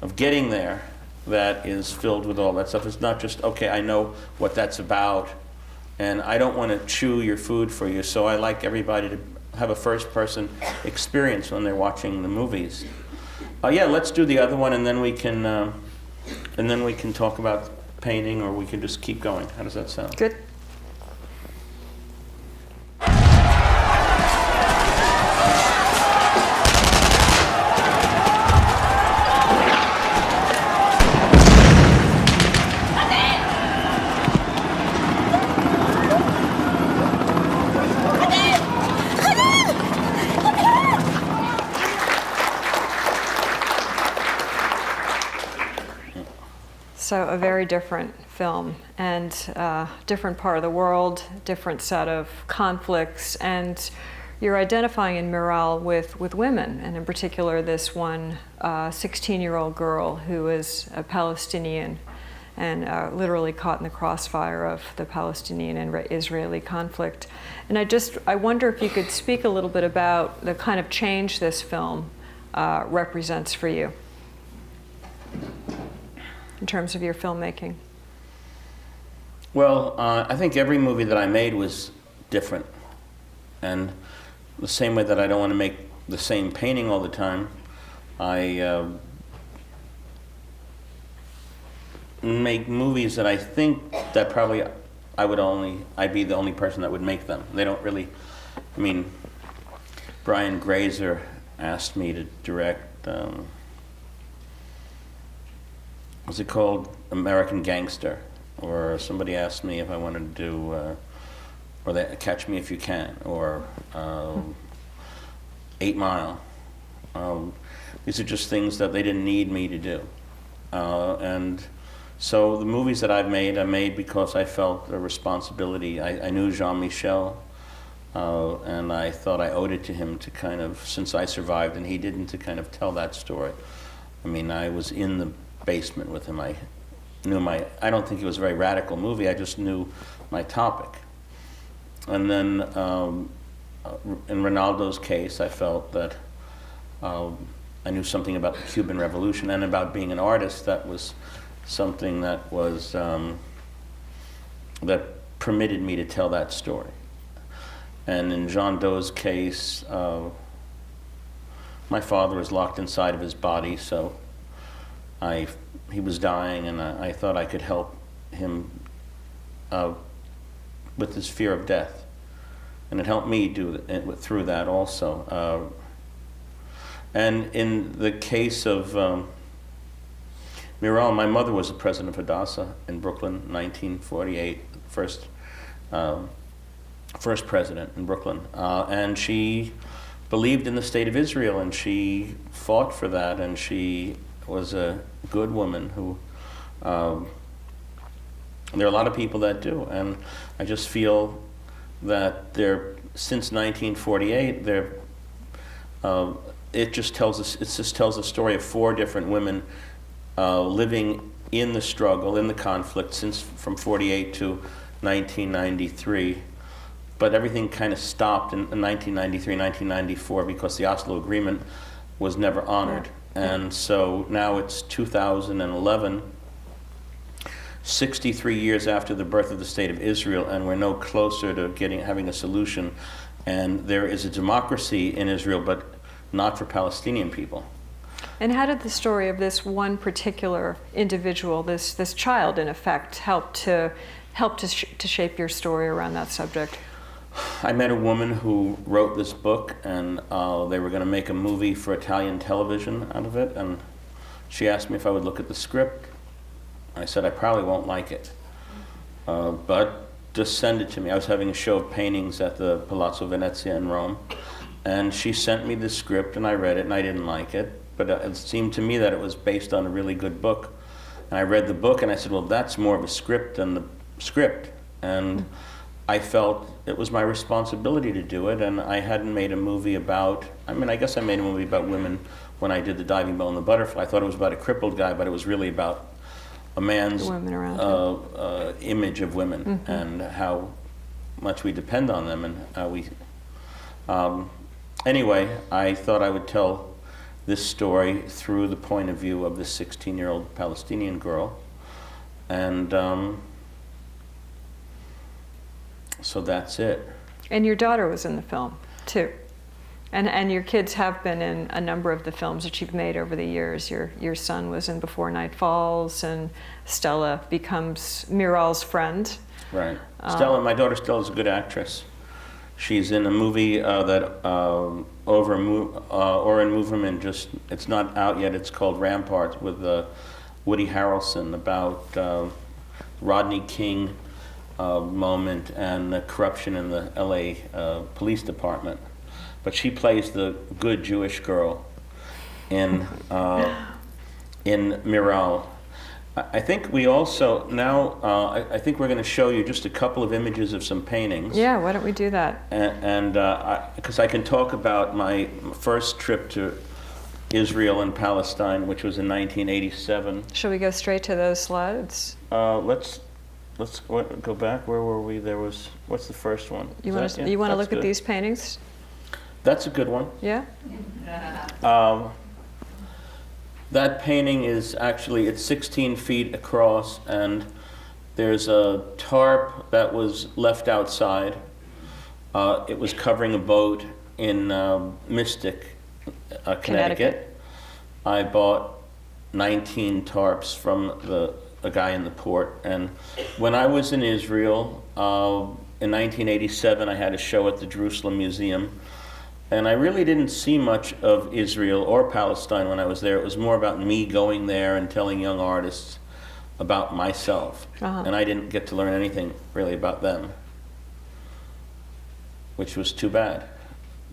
of getting there that is filled with all that stuff. It's not just, okay, I know what that's about, and I don't want to chew your food for you, so I like everybody to have a first-person experience when they're watching the movies. Yeah, let's do the other one, and then we can talk about painting, or we can just keep going. How does that sound? Good. So a very different film, and different part of the world, different set of conflicts, and you're identifying in Miral with women, and in particular this one 16-year-old girl who is a Palestinian and literally caught in the crossfire of the Palestinian and Israeli conflict. And I wonder if you could speak a little bit about the kind of change this film represents for you in terms of your filmmaking. Well, I think every movie that I made was different. And the same way that I don't want to make the same painting all the time, I make movies that I think that probably I'd be the only person that would make them. They don't really, I mean, Brian Grazer asked me to direct, what's it called? American Gangster. Or somebody asked me if I wanted to do, Catch Me If You Can, or 8 Mile. These are just things that they didn't need me to do. And so the movies that I made because I felt a responsibility. I knew Jean-Michel, and I thought I owed it to him to kind of, since I survived and he didn't, to kind of tell that story. I mean, I was in the basement with him. I don't think it was a very radical movie, I just knew my topic. And then in Ronaldo's case, I felt that I knew something about the Cuban Revolution and about being an artist. That was something that was, that permitted me to tell that story. And in Jean Doe's case, my father was locked inside of his body, so he was dying, and I thought I could help him with his fear of death, and it helped me do it through that also. And in the case of Miral, my mother was the president of Hadassah in Brooklyn, 1948, first president in Brooklyn, and she believed in the state of Israel, and she fought for that, and she was a good woman who, there are a lot of people that do, and I just feel that since 1948, it just tells a story of 4 different women living in the struggle, in the conflict, from 48 to 1993. But everything kind of stopped in 1993, 1994, because the Oslo Agreement was never honored. And so now it's 2011, 63 years after the birth of the State of Israel, and we're no closer to having a solution. And there is a democracy in Israel, but not for Palestinian people. And how did the story of this one particular individual, this child in effect, help to shape your story around that subject? I met a woman who wrote this book, and they were going to make a movie for Italian television out of it, and she asked me if I would look at the script. I said I probably won't like it, but just send it to me. I was having a show of paintings at the Palazzo Venezia in Rome, and she sent me the script, and I read it, and I didn't like it, but it seemed to me that it was based on a really good book. And I read the book, and I said, well, that's more of a script than the script. And I felt it was my responsibility to do it, and I hadn't made a movie about, I guess I made a movie about women when I did The Diving Bell and the Butterfly. I thought it was about a crippled guy, but it was really about a man's The women around him. image of women and how much we depend on them and how we. Anyway, I thought I would tell this story through the point of view of this 16-year-old Palestinian girl, and so that's it. And your daughter was in the film, too. And your kids have been in a number of the films that you've made over the years. Your son was in Before Night Falls, and Stella becomes Miral's friend. Right. Stella, my daughter Stella is a good actress. She's in a movie that Oren Moverman just, it's not out yet, it's called Rampart with Woody Harrelson about Rodney King moment and the corruption in the LA police department. But she plays the good Jewish girl in Miral. I think we also now. I think we're going to show you just a couple of images of some paintings. Yeah, why don't we do that? And because I can talk about my first trip to Israel and Palestine, which was in 1987. Shall we go straight to those slides? Let's go back. Where were we? There was. What's the first one? You want to look at these paintings? That's a good one. Yeah. That painting is actually, it's 16 feet across, and there's a tarp that was left outside. It was covering a boat in Mystic, Connecticut. I bought 19 tarps from a guy in the port, and when I was in Israel in 1987, I had a show at the Jerusalem Museum. And I really didn't see much of Israel or Palestine when I was there. It was more about me going there and telling young artists about myself. And I didn't get to learn anything really about them, which was too bad.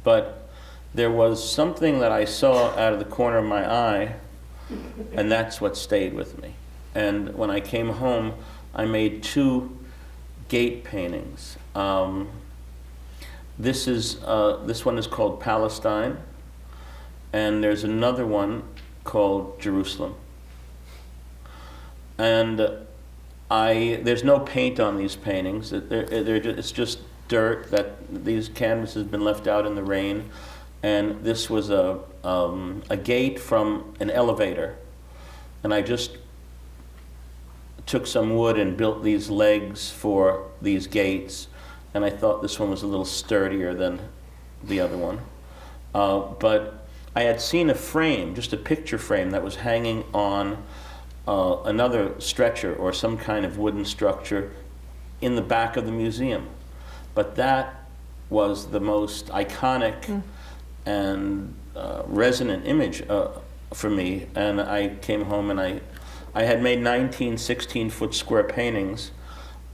But there was something that I saw out of the corner of my eye, and that's what stayed with me. And when I came home, I made 2 gate paintings. This one is called Palestine, and there's another one called Jerusalem. And there's no paint on these paintings. It's just dirt that these canvases have been left out in the rain. And this was a gate from an elevator, and I just took some wood and built these legs for these gates. And I thought this one was a little sturdier than the other one. But I had seen a frame, just a picture frame, that was hanging on another stretcher or some kind of wooden structure in the back of the museum. But that was the most iconic and resonant image for me. And I came home and I had made 19 16-foot square paintings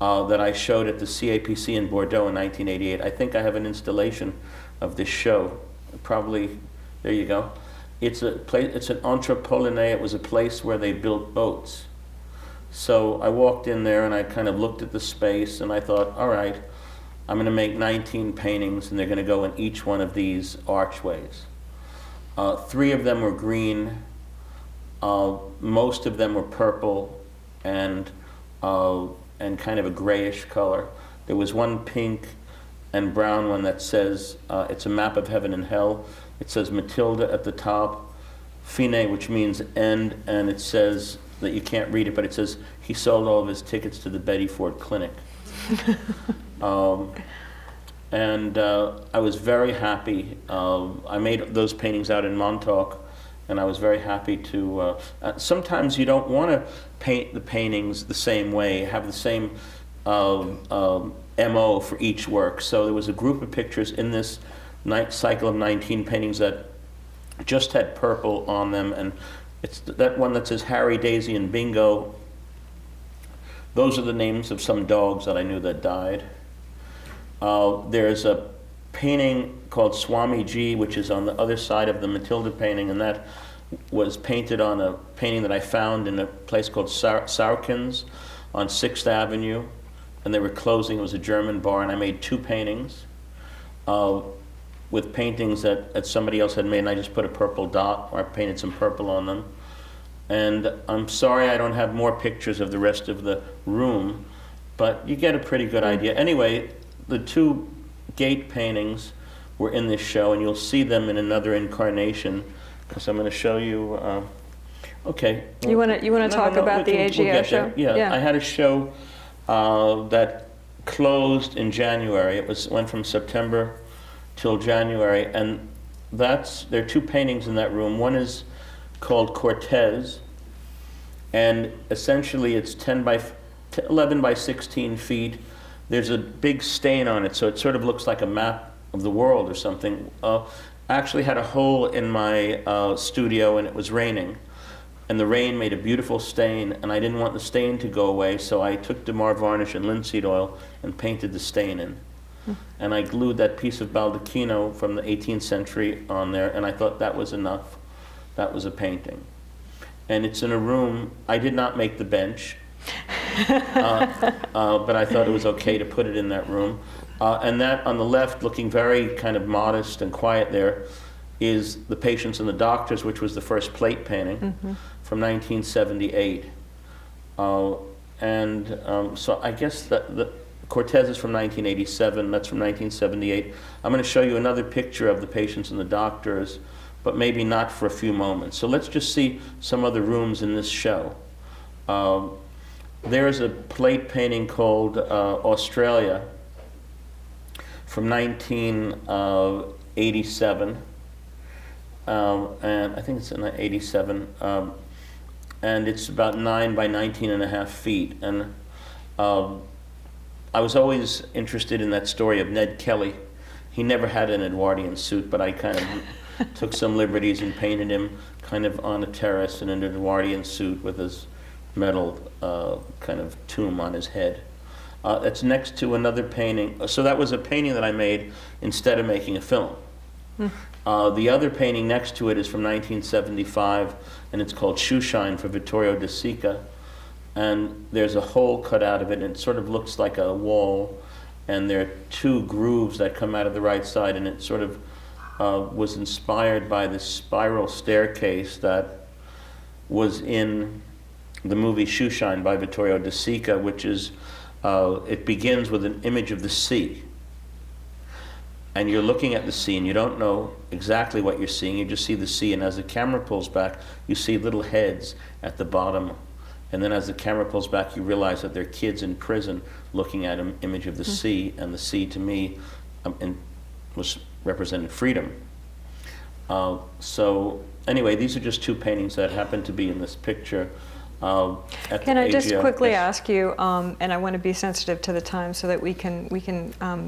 that I showed at the CAPC in Bordeaux in 1988. I think I have an installation of this show. Probably, there you go. It's an entrepollet. It was a place where they built boats. So I walked in there and I kind of looked at the space and I thought, all right, I'm going to make 19 paintings and they're going to go in each one of these archways. 3 of them were green. Most of them were purple and kind of a grayish color. There was one pink and brown one that says, it's a map of heaven and hell. It says Matilda at the top, Fine, which means end, and it says that you can't read it, but it says he sold all of his tickets to the Betty Ford Clinic. And I was very happy. I made those paintings out in Montauk, and I was very happy to, sometimes you don't want to paint the paintings the same way, have the same MO for each work. So there was a group of pictures in this cycle of 19 paintings that just had purple on them, and it's that one that says Harry, Daisy, and Bingo. Those are the names of some dogs that I knew that died. There's a painting called Swami G, which is on the other side of the Matilda painting, and that was painted on a painting that I found in a place called Saurkins on 6th Avenue, and they were closing. It was a German bar, and I made 2 paintings with paintings that somebody else had made, and I just put a purple dot, or I painted some purple on them. And I'm sorry I don't have more pictures of the rest of the room, but you get a pretty good idea. Anyway, the two gate paintings were in this show, and you'll see them in another incarnation, because I'm going to show you. Okay. You want to talk about the AGO show? Yeah, I had a show that closed in January. Went from September till January, and there are two paintings in that room. One is called Cortez, and essentially it's 11 by 16 feet. There's a big stain on it, so it sort of looks like a map of the world or something. I actually had a hole in my studio, and it was raining, and the rain made a beautiful stain, and I didn't want the stain to go away, so I took Damar varnish and linseed oil and painted the stain in. And I glued that piece of baldacchino from the 18th century on there, and I thought that was enough. That was a painting. And it's in a room. I did not make the bench, but I thought it was okay to put it in that room. And that on the left, looking very kind of modest and quiet there, is The Patients and the Doctors, which was the first plate painting from 1978. So I guess that the Cortez is from 1987, that's from 1978. I'm going to show you another picture of The Patients and the Doctors, but maybe not for a few moments. So let's just see some other rooms in this show. There's a plate painting called Australia from 1987, and I think it's in 87, and it's about 9 by 19.5 feet. And I was always interested in that story of Ned Kelly. He never had an Edwardian suit, but I kind of took some liberties and painted him kind of on a terrace in an Edwardian suit with his metal kind of tomb on his head. That's next to another painting. So that was a painting that I made instead of making a film. The other painting next to it is from 1975, and it's called Shoeshine for Vittorio De Sica. And there's a hole cut out of it, and it sort of looks like a wall, and there are two grooves that come out of the right side, and it sort of was inspired by this spiral staircase that was in the movie Shoeshine by Vittorio De Sica, which is, it begins with an image of the sea. And you're looking at the sea, and you don't know exactly what you're seeing, you just see the sea, and as the camera pulls back, you see little heads at the bottom. And then as the camera pulls back, you realize that they're kids in prison looking at an image of the sea, and the sea to me was represented freedom. So anyway, these are just two paintings that happen to be in this picture. Can I just quickly ask you, and I want to be sensitive to the time so that we can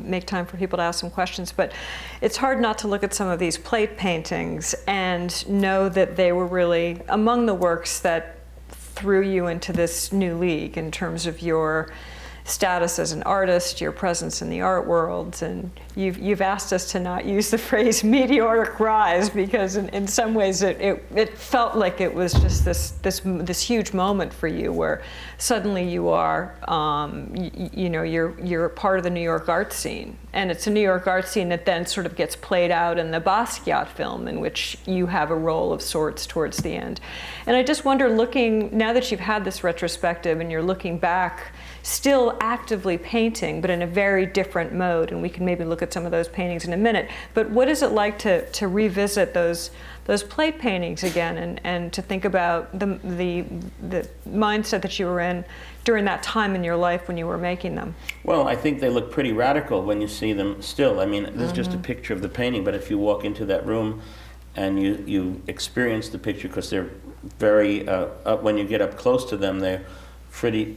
make time for people to ask some questions, but it's hard not to look at some of these plate paintings and know that they were really among the works that threw you into this new league in terms of your status as an artist, your presence in the art world, and you've asked us to not use the phrase meteoric rise, because in some ways it felt like it was just this huge moment for you where suddenly you are you're a part of the New York art scene, and it's a New York art scene that then sort of gets played out in the Basquiat film, in which you have a role of sorts towards the end. And I just wonder, looking now that you've had this retrospective and you're looking back, still actively painting, but in a very different mode, and we can maybe look at some of those paintings in a minute, but what is it like to revisit those plate paintings again, and to think about the mindset that you were in during that time in your life when you were making them? Well, I think they look pretty radical when you see them still. I mean, this is just a picture of the painting, but if you walk into that room and you experience the picture, because they're very, when you get up close to them, they're pretty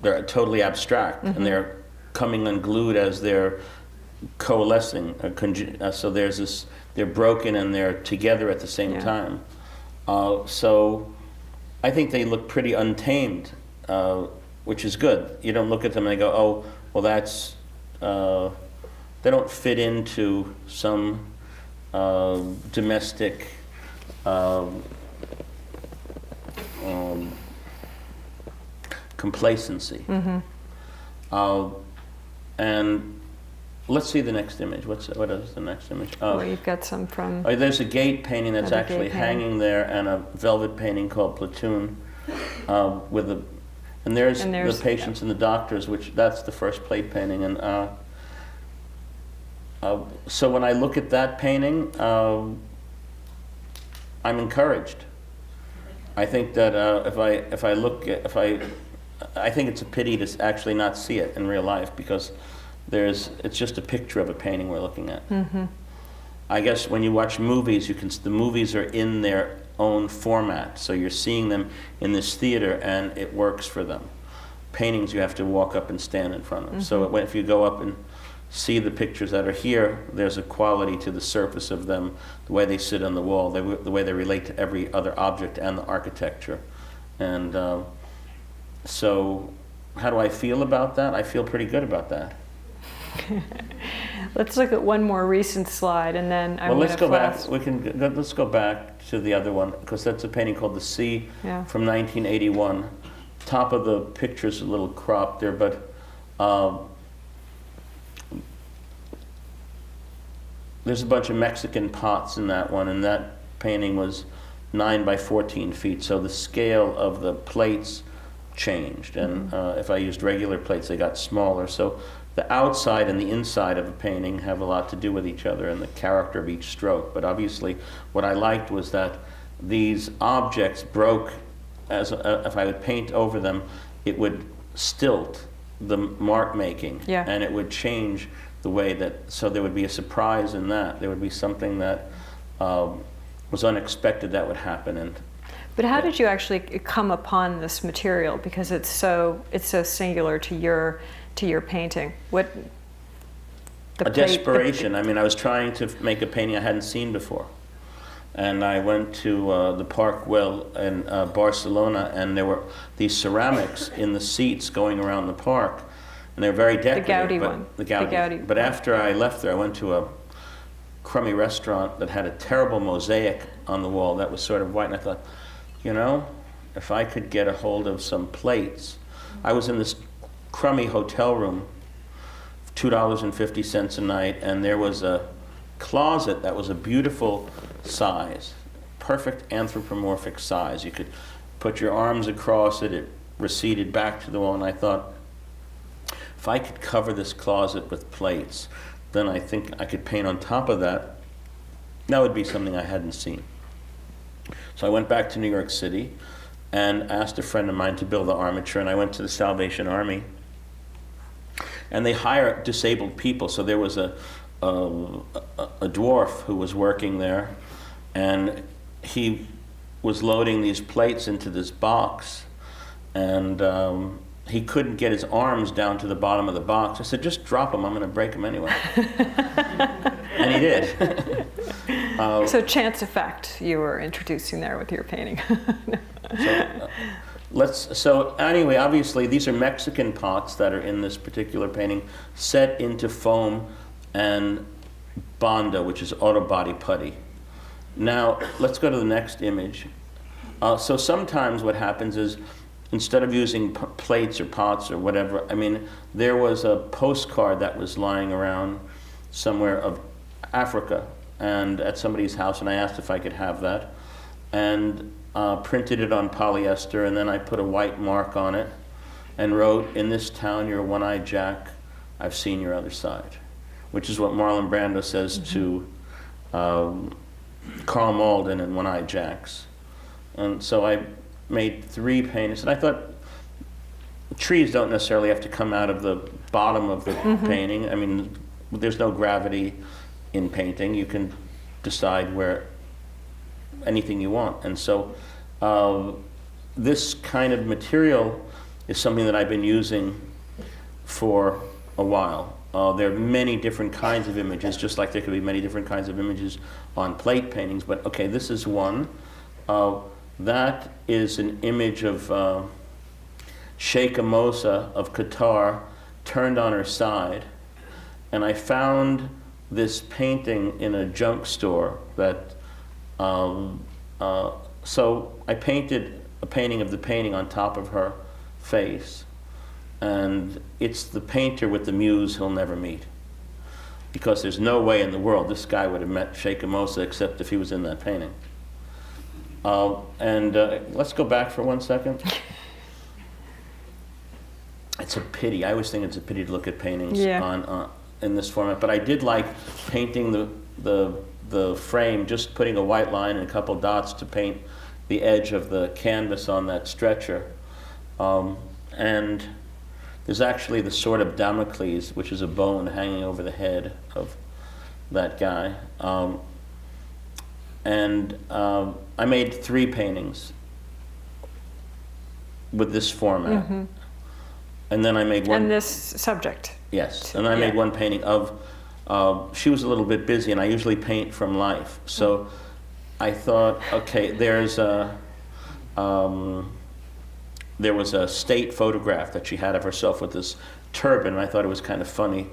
they're totally abstract, and they're coming unglued as they're coalescing. So there's this, they're broken and they're together at the same time. So I think they look pretty untamed, which is good. You don't look at them and they go, oh, well that's, they don't fit into some domestic complacency. And let's see the next image. What is the next image? Well, you've got some from. Oh, there's a gate painting that's Another actually gate painting. hanging there, and a velvet painting called Platoon, with a, and there's the patients and the doctors, which that's the first plate painting, and so when I look at that painting, I'm encouraged. I think that I think it's a pity to actually not see it in real life, because it's just a picture of a painting we're looking at. Mm-hmm. I guess when you watch movies, the movies are in their own format, so you're seeing them in this theater and it works for them. Paintings you have to walk up and stand in front of. Mm-hmm. So if you go up and see the pictures that are here, there's a quality to the surface of them, the way they sit on the wall, the way they relate to every other object and the architecture. And so how do I feel about that? I feel pretty good about that. Let's look at one more recent slide, and then I'm let's going go to back. Let's go back to the other one, because that's a painting called The Sea from 1981. Top of the picture's a little cropped there, but there's a bunch of Mexican pots in that one, and that painting was 9 by 14 feet. So the scale of the plates changed, and if I used regular plates, they got smaller. So the outside and the inside of a painting have a lot to do with each other and the character of each stroke. But obviously, what I liked was that these objects broke, if I would paint over them, it would stilt the mark making, and it would change the way that, so there would be a surprise in that. There would be something that was unexpected that would happen. But how did you actually come upon this material? Because it's so singular to your painting. Desperation. I mean, I was trying to make a painting I hadn't seen before. And I went to the Park Well in Barcelona, and there were these ceramics in the seats going around the park. And they're very decorative. The Gaudi one. The Gaudi. But after I left there, I went to a crummy restaurant that had a terrible mosaic on the wall that was sort of white. And I thought, you know, if I could get a hold of some plates. I was in this crummy hotel room, $2.50 a night, and there was a closet that was a beautiful size, perfect anthropomorphic size. You could put your arms across it, it receded back to the wall, and I thought, if I could cover this closet with plates, then I think I could paint on top of that. That would be something I hadn't seen. So I went back to New York City and asked a friend of mine to build the armature, and I went to the Salvation Army. And they hire disabled people, so there was a dwarf who was working there, and he was loading these plates into this box, and he couldn't get his arms down to the bottom of the box. I said, just drop them, I'm going to break them anyway. And he did. So chance effect you were introducing there with your painting. So anyway, obviously these are Mexican pots that are in this particular painting, set into foam and Bondo, which is auto body putty. Now let's go to the next image. So sometimes what happens is, instead of using plates or pots or whatever, I mean, there was a postcard that was lying around somewhere of Africa and at somebody's house, and I asked if I could have that, and printed it on polyester, and then I put a white mark on it and wrote, "In this town, you're a one-eyed Jack. I've seen your other side," which is what Marlon Brando says to Carl Malden in One-Eyed Jacks. And so I made 3 paintings, and I thought trees don't necessarily have to come out of the bottom of the painting. I mean, there's no gravity in painting. You can decide where anything you want. And so this kind of material is something that I've been using for a while. There are many different kinds of images, just like there could be many different kinds of images on plate paintings, but okay, this is one. That is an image of Sheikha Mosa of Qatar turned on her side, and I found this painting in a junk store that so I painted a painting of the painting on top of her face, and it's the painter with the muse he'll never meet. because there's no way in the world this guy would have met Sheikh Mosa except if he was in that painting. Let's go back for 1 second. It's a pity. I always think it's a pity to look at paintings in this format. But I did like painting the frame, just putting a white line and a couple dots to paint the edge of the canvas on that stretcher. And there's actually the sword of Damocles, which is a bone hanging over the head of that guy. I made 3 paintings with this format. Mm-hmm. And then I made one. And this subject. Yes, and I made one painting of, she was a little bit busy, and I usually paint from life. So I thought, okay, there was a state photograph that she had of herself with this turban, and I thought it was kind of funny,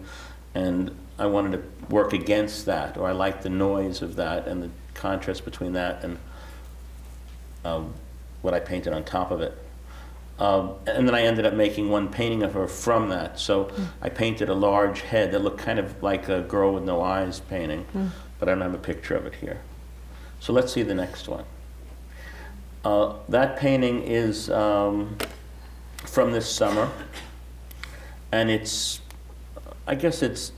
and I wanted to work against that, or I liked the noise of that and the contrast between that and what I painted on top of it. And then I ended up making one painting of her from that. So I painted a large head that looked kind of like a girl with no eyes painting, but I don't have a picture of it here. So let's see the next one. That painting is from this summer, and I guess it's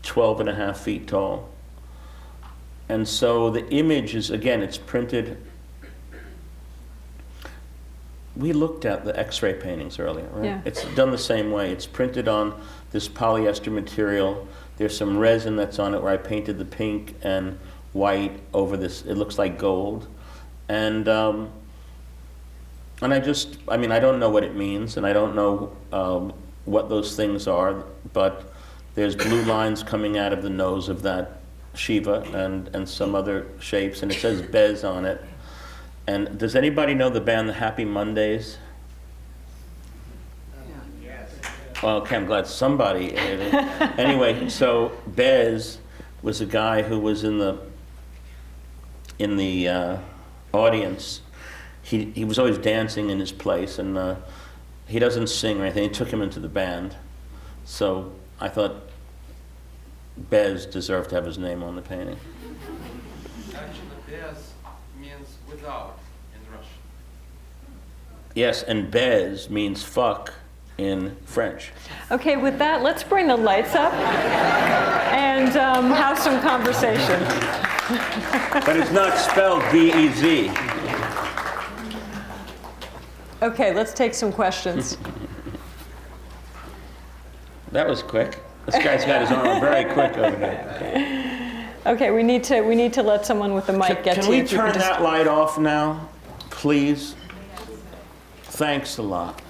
12.5 feet tall. And so the image is, again, it's printed. We looked at the X-ray paintings earlier, right? Yeah. It's done the same way. It's printed on this polyester material. There's some resin that's on it where I painted the pink and white over this. It looks like gold. And I don't know what it means, and I don't know what those things are, but there's blue lines coming out of the nose of that Shiva and some other shapes, and it says Bez on it. And does anybody know the band the Happy Mondays? Yes. Well, okay, I'm glad somebody. Anyway, so Bez was a guy who was in the audience. He was always dancing in his place, and he doesn't sing or anything. He took him into the band. So I thought Bez deserved to have his name on the painting. Actually, Bez means without in Russian. Yes, and Bez means fuck in French. Okay, with that, let's bring the lights up and have some conversation. But it's not spelled B-E-Z. Okay, let's take some questions. That was quick. This guy's got his arm very quick over there. Okay, we need to let someone with the mic get to you. Can we If you turn could just- that light off now, please? Thanks a lot.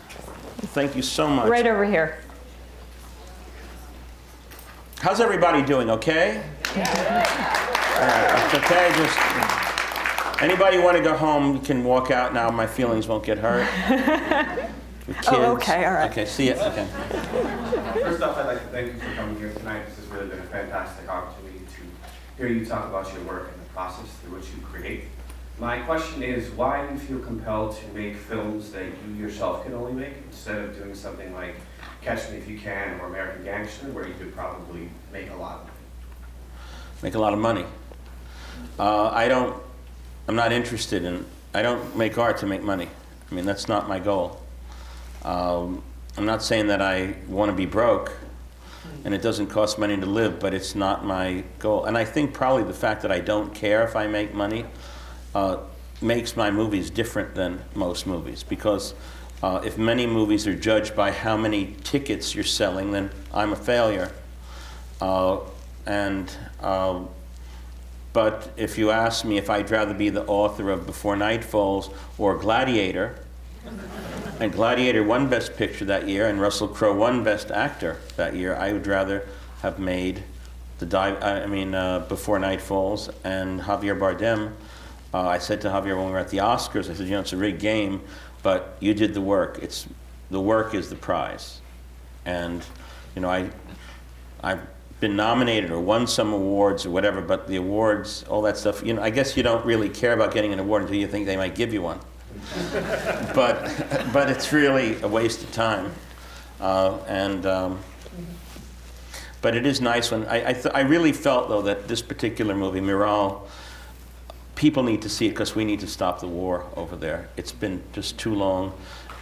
Thank you so much. Right over here. How's everybody doing? Okay? All right. Okay. Just anybody want to go home? You can walk out now. My feelings won't get hurt. The kids. Oh, okay. All right. Okay. See ya. Okay. First off, I'd like to thank you for coming here tonight. This has really been a fantastic opportunity to hear you talk about your work and the process through which you create. My question is, why do you feel compelled to make films that you yourself can only make, instead of doing something like Catch Me If You Can or American Gangster, where you could probably make a lot of money? Make a lot of money. I'm not interested in, I don't make art to make money. I mean, that's not my goal. I'm not saying that I want to be broke, and it doesn't cost money to live, but it's not my goal. And I think probably the fact that I don't care if I make money makes my movies different than most movies, because if many movies are judged by how many tickets you're selling, then I'm a failure. But if you ask me if I'd rather be the author of Before Night Falls or Gladiator, and Gladiator won Best Picture that year, and Russell Crowe won Best Actor that year, I would rather have made Before Night Falls. And Javier Bardem, I said to Javier when we were at the Oscars, I said, it's a rigged game, but you did the work. The work is the prize. And I've been nominated or won some awards or whatever, but the awards, all that stuff, I guess you don't really care about getting an award until you think they might give you one. But it's really a waste of time. But it is nice when, I really felt though that this particular movie, Miral, people need to see it because we need to stop the war over there. It's been just too long,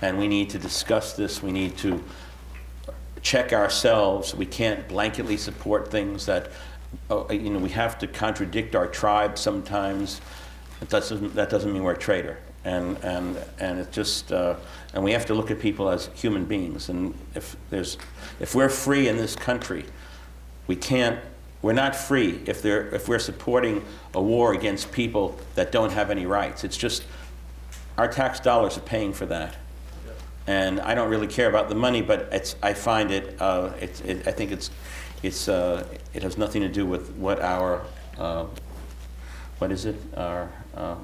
and we need to discuss this. We need to check ourselves. We can't blanketly support things that, we have to contradict our tribe sometimes. That doesn't mean we're a traitor. And it just, and we have to look at people as human beings. And if we're free in this country, we're not free if we're supporting a war against people that don't have any rights. It's just, our tax dollars are paying for that. And I don't really care about the money, but I find it, I think it has nothing to do with what our, our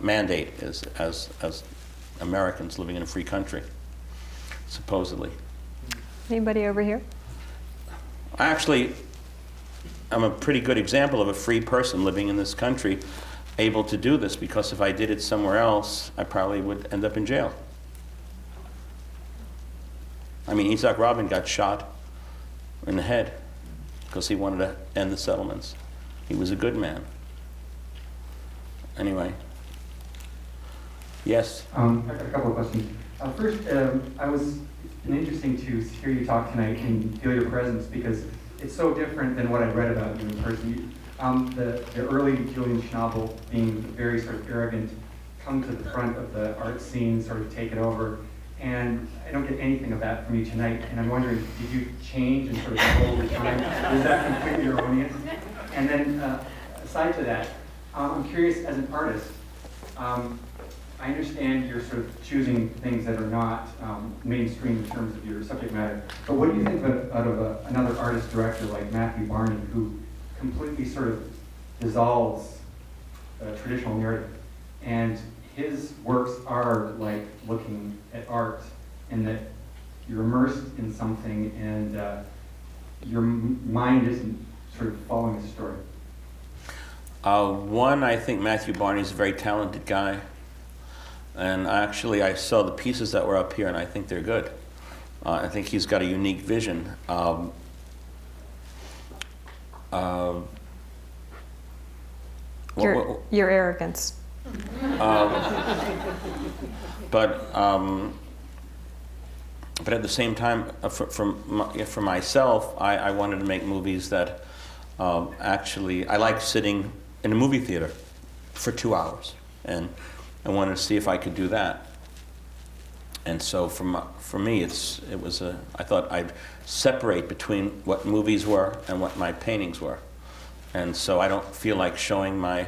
mandate is as Americans living in a free country, supposedly. Anybody over here? Actually, I'm a pretty good example of a free person living in this country, able to do this, because if I did it somewhere else, I probably would end up in jail. I mean, Isaac Rabin got shot in the head because he wanted to end the settlements. He was a good man. Anyway. Yes? I've got a couple of questions. First, it's been interesting to hear you talk tonight and feel your presence, because it's so different than what I've read about you in person. The early Julian Schnabel, being very sort of arrogant, come to the front of the art scene, sort of take it over. And I don't get anything of that from you tonight. And I'm wondering, did you change and sort of grow over time? Was that completely erroneous? And then aside to that, I'm curious, as an artist, I understand you're sort of choosing things that are not mainstream in terms of your subject matter. But what do you think out of another artist-director like Matthew Barney, who completely sort of dissolves traditional narrative? And his works are like looking at art, in that you're immersed in something and your mind isn't sort of following the story. One, I think Matthew Barney is a very talented guy. And actually, I saw the pieces that were up here, and I think they're good. I think he's got a unique vision. Your arrogance. But at the same time, for myself, I wanted to make movies that actually, I like sitting in a movie theater for 2 hours, and I wanted to see if I could do that. And so for me, I thought I'd separate between what movies were and what my paintings were. And so I don't feel like showing my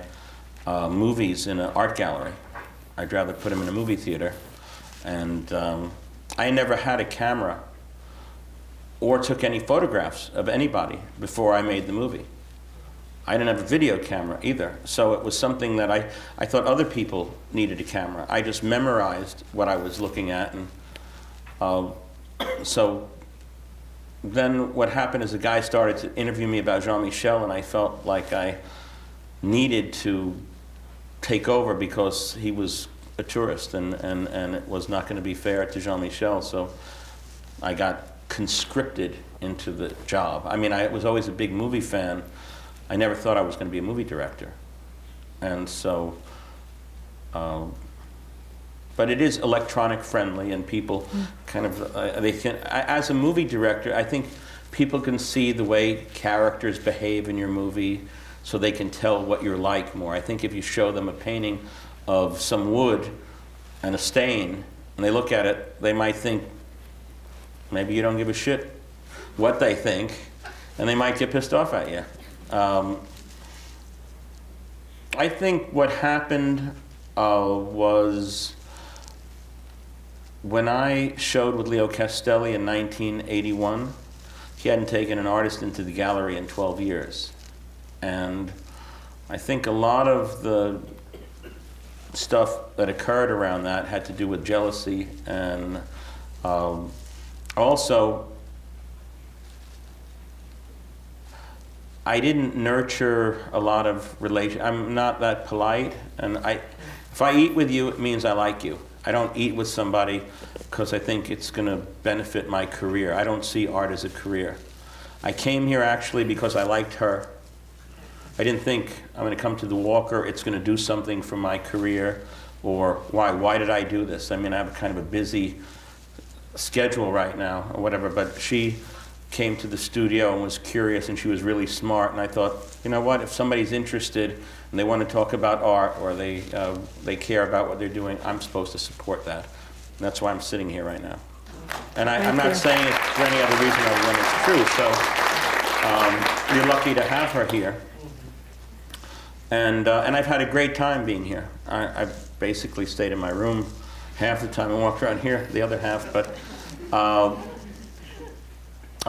movies in an art gallery. I'd rather put them in a movie theater. And I never had a camera or took any photographs of anybody before I made the movie. I didn't have a video camera either. So it was something that I thought other people needed a camera. I just memorized what I was looking at. And so then what happened is a guy started to interview me about Jean-Michel, and I felt like I needed to take over because he was a tourist, and it was not going to be fair to Jean-Michel. So I got conscripted into the job. I mean, I was always a big movie fan. I never thought I was going to be a movie director. And so, but it is electronic friendly, and people kind of, they can, as a movie director, I think people can see the way characters behave in your movie, so they can tell what you're like more. I think if you show them a painting of some wood and a stain, and they look at it, they might think, maybe you don't give a shit what they think, and they might get pissed off at you. I think what happened was when I showed with Leo Castelli in 1981, he hadn't taken an artist into the gallery in 12 years. And I think a lot of the stuff that occurred around that had to do with jealousy, and also I didn't nurture a lot of relation. I'm not that polite, and if I eat with you, it means I like you. I don't eat with somebody because I think it's going to benefit my career. I don't see art as a career. I came here actually because I liked her. I didn't think I'm going to come to the Walker, it's going to do something for my career, or why did I do this? I mean, I have kind of a busy schedule right now, or whatever, but she came to the studio and was curious, and she was really smart, and I thought, you know what, if somebody's interested and they want to talk about art, or they care about what they're doing, I'm supposed to support that. And that's why I'm sitting here right now. And I'm not saying it for any other reason other than it's true, so you're lucky to have her here. And I've had a great time being here. I've basically stayed in my room half the time and walked around here the other half, but I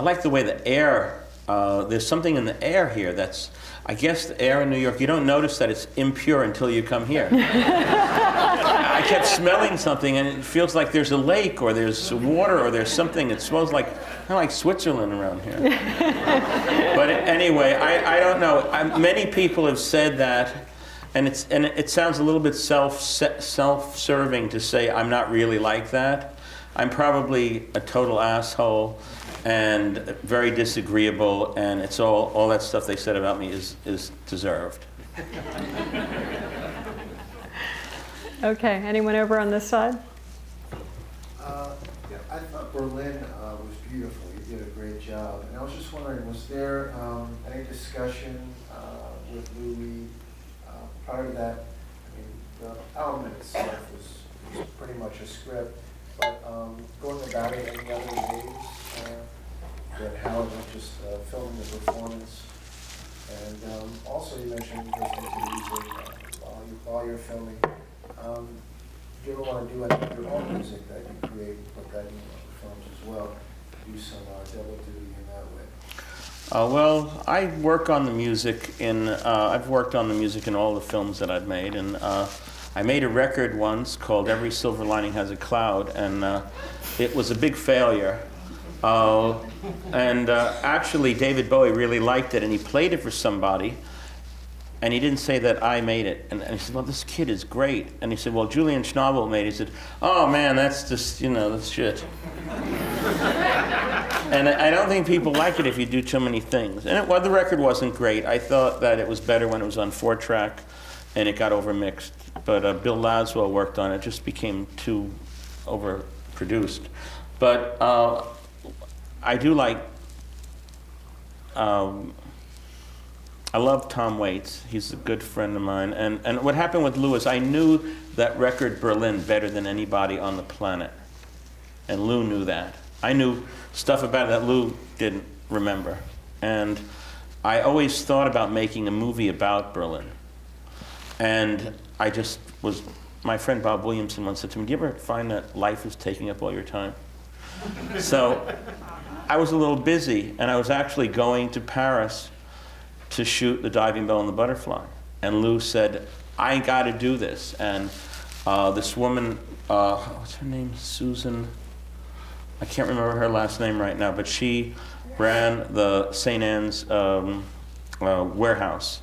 like the way the air, there's something in the air here that's, I guess the air in New York, you don't notice that it's impure until you come here. I kept smelling something and it feels like there's a lake or there's water or there's something. It smells like, kind of like Switzerland around here. But anyway, I don't know. Many people have said that, and it sounds a little bit self-serving to say I'm not really like that. I'm probably a total asshole and very disagreeable, and it's all that stuff they said about me is deserved. Okay, anyone over on this side? Yeah, I thought Berlin was beautiful. You did a great job. And I was just wondering, was there any discussion with Louis prior to that? I mean, the album itself was pretty much a script, but going about it any other ways that how it was just filming the performance. And also you mentioned listening to music while you're filming. Do you ever want to do any of your own music that you create and put that in your films as well? Do some double duty in that way? Well, I work on the music I've worked on the music in all the films that I've made, and I made a record once called Every Silver Lining Has a Cloud, and it was a big failure. Actually, David Bowie really liked it, and he played it for somebody, and he didn't say that I made it. And he said, well, this kid is great. And he said, well, Julian Schnabel made it. He said, oh, man, that's just, that's shit. And I don't think people like it if you do too many things. And the record wasn't great. I thought that it was better when it was on 4-track, and it got overmixed. But Bill Laswell worked on it. It just became too overproduced. But I do like... I love Tom Waits. He's a good friend of mine. And what happened with Lou is I knew that record Berlin better than anybody on the planet. And Lou knew that. I knew stuff about it that Lou didn't remember. And I always thought about making a movie about Berlin. And I just was, my friend Bob Williamson once said to me, do you ever find that life is taking up all your time? So I was a little busy, and I was actually going to Paris to shoot The Diving Bell and the Butterfly. And Lou said, I got to do this. And this woman, what's her name? Susan, I can't remember her last name right now, but she ran the St. Anne's warehouse.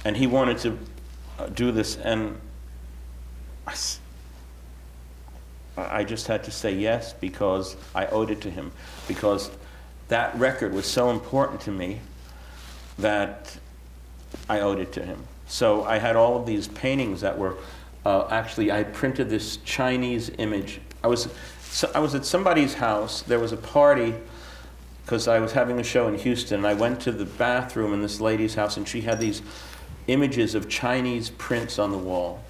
And he wanted to do this, and I just had to say yes because I owed it to him. Because that record was so important to me that I owed it to him. So I had all of these paintings that were, actually I printed this Chinese image. I was at somebody's house, there was a party, because I was having a show in Houston, and I went to the bathroom in this lady's house, and she had these images of Chinese prints on the wall.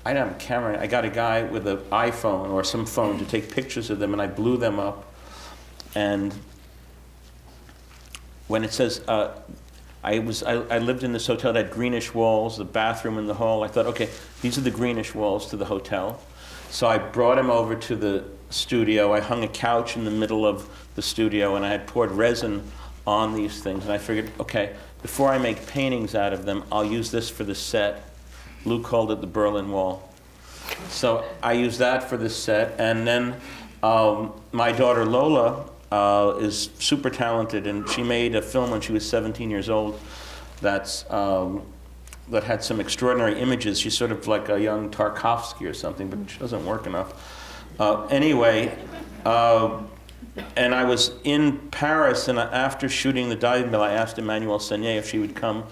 I didn't have a camera. I got a guy with an iPhone or some phone to take pictures of them, and I blew them up. And when it says, I lived in this hotel that had greenish walls, the bathroom in the hall. I thought, okay, these are the greenish walls to the hotel. So I brought him over to the studio. I hung a couch in the middle of the studio, and I had poured resin on these things. And I figured, okay, before I make paintings out of them, I'll use this for the set. Lou called it the Berlin Wall. So I used that for the set. And then my daughter Lola is super talented, and she made a film when she was 17 years old that had some extraordinary images. She's sort of like a young Tarkovsky or something, but she doesn't work enough. Anyway, And I was in Paris, and after shooting The Diving Bell, I asked Emmanuelle Seigné if she would come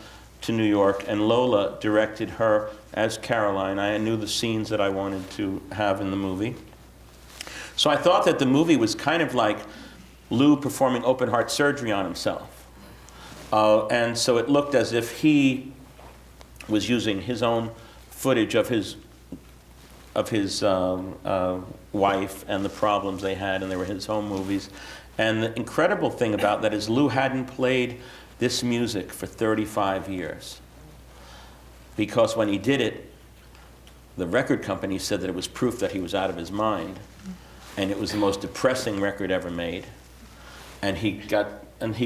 to New York, and Lola directed her as Caroline. I knew the scenes that I wanted to have in the movie. So I thought that the movie was kind of like Lou performing open heart surgery on himself. And so it looked as if he was using his own footage of his wife and the problems they had, and they were his home movies. And the incredible thing about that is Lou hadn't played this music for 35 years. Because when he did it, the record company said that it was proof that he was out of his mind. And it was the most depressing record ever made. And he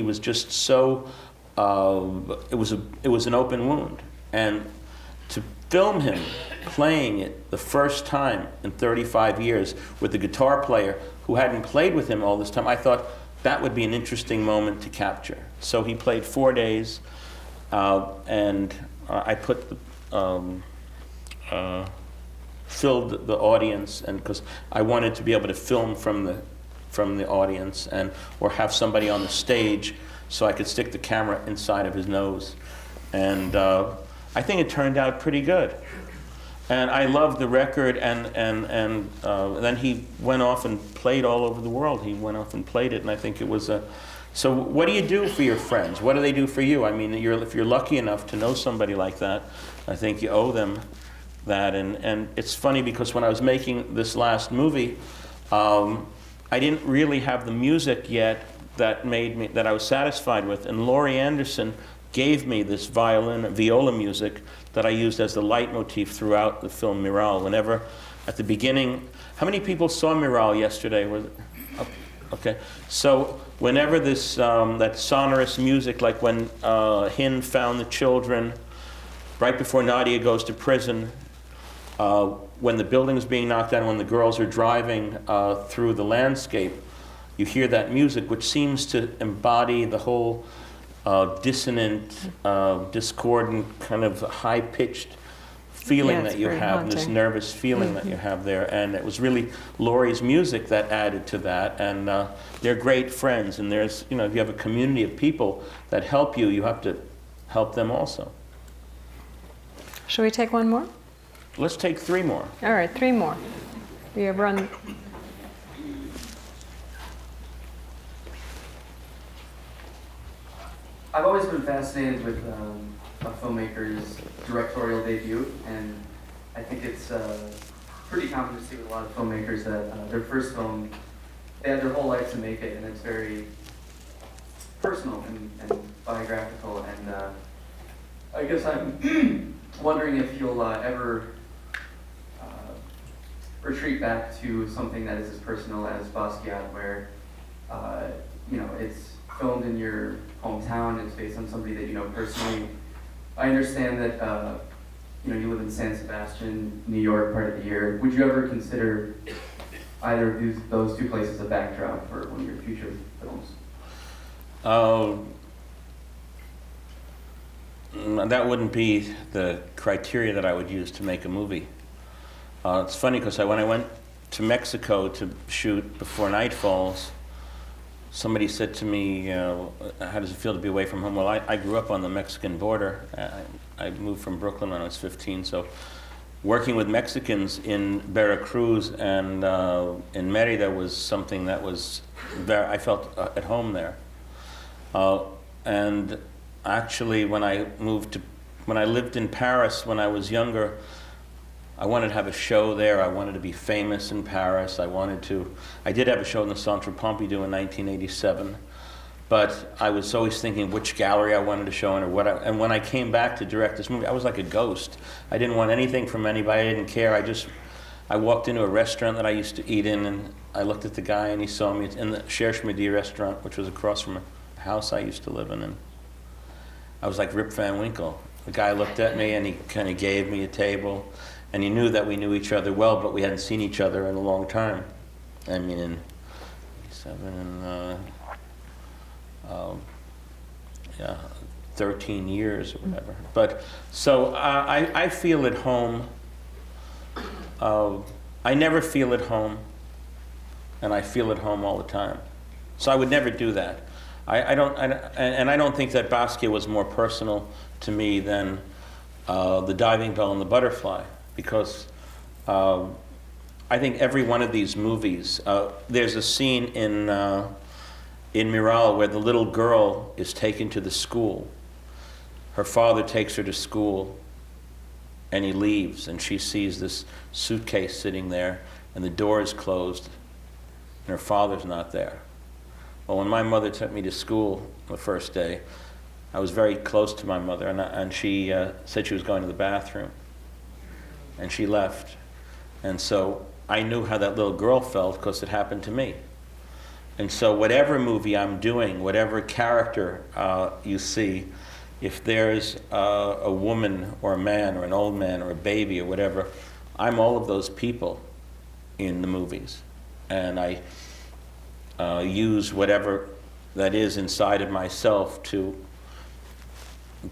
was just so, it was an open wound. And to film him playing it the first time in 35 years with a guitar player who hadn't played with him all this time, I thought that would be an interesting moment to capture. So he played 4 days, and I put filled the audience, and because I wanted to be able to film from the audience, or have somebody on the stage so I could stick the camera inside of his nose. And I think it turned out pretty good. And I loved the record, and then he went off and played all over the world. He went off and played it, and I think it was a... So what do you do for your friends? What do they do for you? I mean, if you're lucky enough to know somebody like that, I think you owe them that. And it's funny because when I was making this last movie, I didn't really have the music yet that I was satisfied with. And Laurie Anderson gave me this viola music that I used as the leitmotif throughout the film Miral. Whenever, at the beginning, how many people saw Miral yesterday? Okay, so whenever this, that sonorous music, like when Hin found the children, right before Nadia goes to prison, when the building is being knocked down, when the girls are driving through the landscape, you hear that music, which seems to embody the whole dissonant, discordant, kind of high-pitched feeling that you have, this nervous feeling that you have there. And it was really Laurie's music that added to that. And they're great friends. And there's, if you have a community of people that help you, you have to help them also. Should we take one more? Let's take 3 more. All right, 3 more. We have run... I've always been fascinated with a filmmaker's directorial debut, and I think it's pretty common to see with a lot of filmmakers that their first film, they had their whole life to make it, and it's very personal and biographical. And I guess I'm wondering if you'll ever retreat back to something that is as personal as Basquiat, where it's filmed in your hometown, it's based on somebody that you know personally. I understand that you live in San Sebastian, New York, part of the year. Would you ever consider either of those 2 places a backdrop for one of your future films? That wouldn't be the criteria that I would use to make a movie. It's funny because when I went to Mexico to shoot Before Night Falls, somebody said to me, how does it feel to be away from home? Well, I grew up on the Mexican border. I moved from Brooklyn when I was 15, so working with Mexicans in Veracruz and in Merida was something that was I felt at home there. And actually, when I lived in Paris when I was younger, I wanted to have a show there. I wanted to be famous in Paris. I did have a show in the Centre Pompidou in 1987, but I was always thinking which gallery I wanted to show in and when I came back to direct this movie, I was like a ghost. I didn't want anything from anybody. I didn't care. I walked into a restaurant that I used to eat in, and I looked at the guy, and he saw me in the Cherche Midi restaurant, which was across from a house I used to live in, and I was like Rip Van Winkle. The guy looked at me, and he kind of gave me a table. And he knew that we knew each other well, but we hadn't seen each other in a long time. I mean, in 13 years or whatever. But so I feel at home. I never feel at home, and I feel at home all the time. So I would never do that. I don't think that Basquiat was more personal to me than The Diving Bell and the Butterfly, because I think every one of these movies, there's a scene in Miral where the little girl is taken to the school. Her father takes her to school and he leaves, and she sees this suitcase sitting there and the door is closed and her father's not there. Well, when my mother took me to school the first day, I was very close to my mother, and she said she was going to the bathroom, and she left. And so I knew how that little girl felt because it happened to me. And so whatever movie I'm doing, whatever character you see, if there's a woman or a man or an old man or a baby or whatever, I'm all of those people in the movies. And I use whatever that is inside of myself to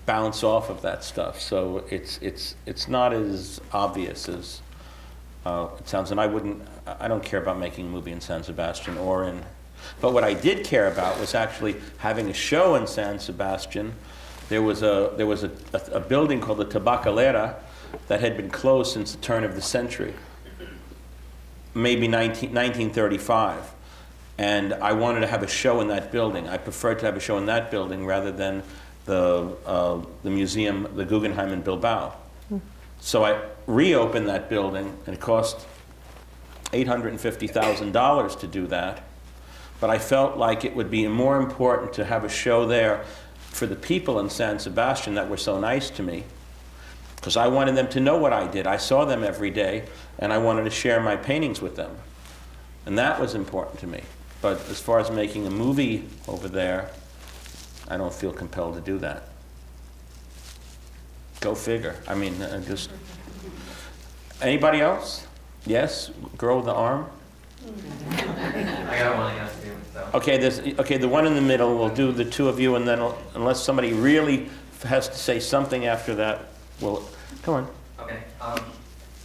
bounce off of that stuff. So it's not as obvious as it sounds. And I don't care about making a movie in San Sebastian or in, but what I did care about was actually having a show in San Sebastian. There was a building called the Tabacalera that had been closed since the turn of the century, maybe 1935. And I wanted to have a show in that building. I preferred to have a show in that building rather than the museum, the Guggenheim in Bilbao. So I reopened that building, and it cost $850,000 to do that. But I felt like it would be more important to have a show there for the people in San Sebastian that were so nice to me, because I wanted them to know what I did. I saw them every day, and I wanted to share my paintings with them. And that was important to me. But as far as making a movie over there, I don't feel compelled to do that. Go figure. I mean, just... Anybody else? Yes? Girl with the arm? I got one, I guess, too. So. Okay, the one in the middle, we'll do the two of you, and then unless somebody really has to say something after that, we'll... Come on. Okay.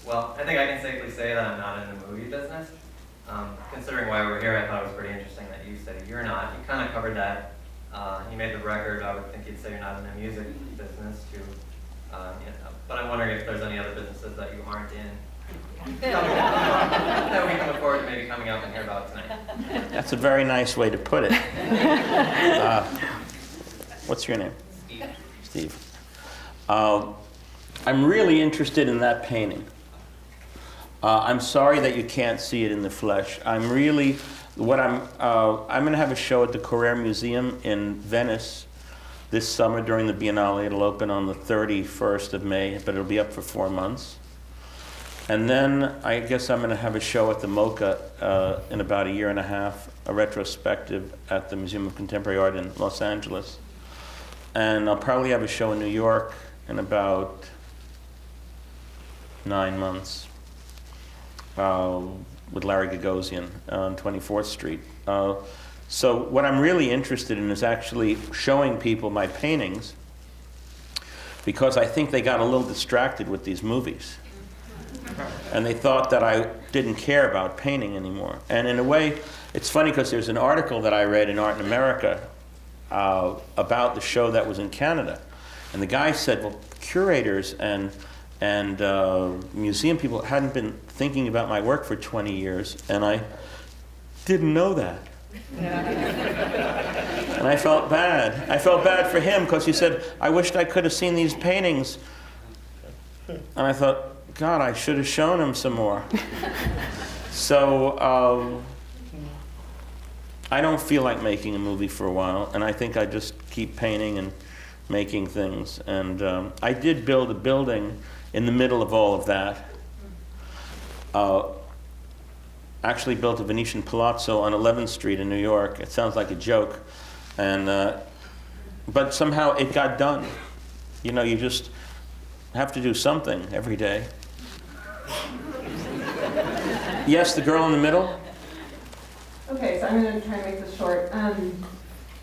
Well, I think I can safely say that I'm not in the movie business. Considering why we're here, I thought it was pretty interesting that you said you're not. You kind of covered that. You made the record. I would think you'd say you're not in the music business, too. But I'm wondering if there's any other businesses that you aren't in that we can look forward to maybe coming up and hear about tonight. That's a very nice way to put it. What's your name? Steve. Steve. I'm really interested in that painting. I'm sorry that you can't see it in the flesh. I'm going to have a show at the Correr Museum in Venice this summer during the Biennale. It'll open on the 31st of May, but it'll be up for 4 months. And then I guess I'm going to have a show at the MoCA in about a year and a half, a retrospective at the Museum of Contemporary Art in Los Angeles. And I'll probably have a show in New York in about 9 months with Larry Gagosian on 24th Street. So what I'm really interested in is actually showing people my paintings, because I think they got a little distracted with these movies. And they thought that I didn't care about painting anymore. And in a way, it's funny because there's an article that I read in Art in America about the show that was in Canada. And the guy said, well, curators and museum people hadn't been thinking about my work for 20 years, and I didn't know that. And I felt bad. I felt bad for him because he said, I wished I could have seen these paintings. And I thought, God, I should have shown him some more. So I don't feel like making a movie for a while, and I think I just keep painting and making things. And I did build a building in the middle of all of that. Actually built a Venetian palazzo on 11th Street in New York. It sounds like a joke, and but somehow it got done. You know, you just have to do something every day. Yes, the girl in the middle? Okay, so I'm going to try and make this short.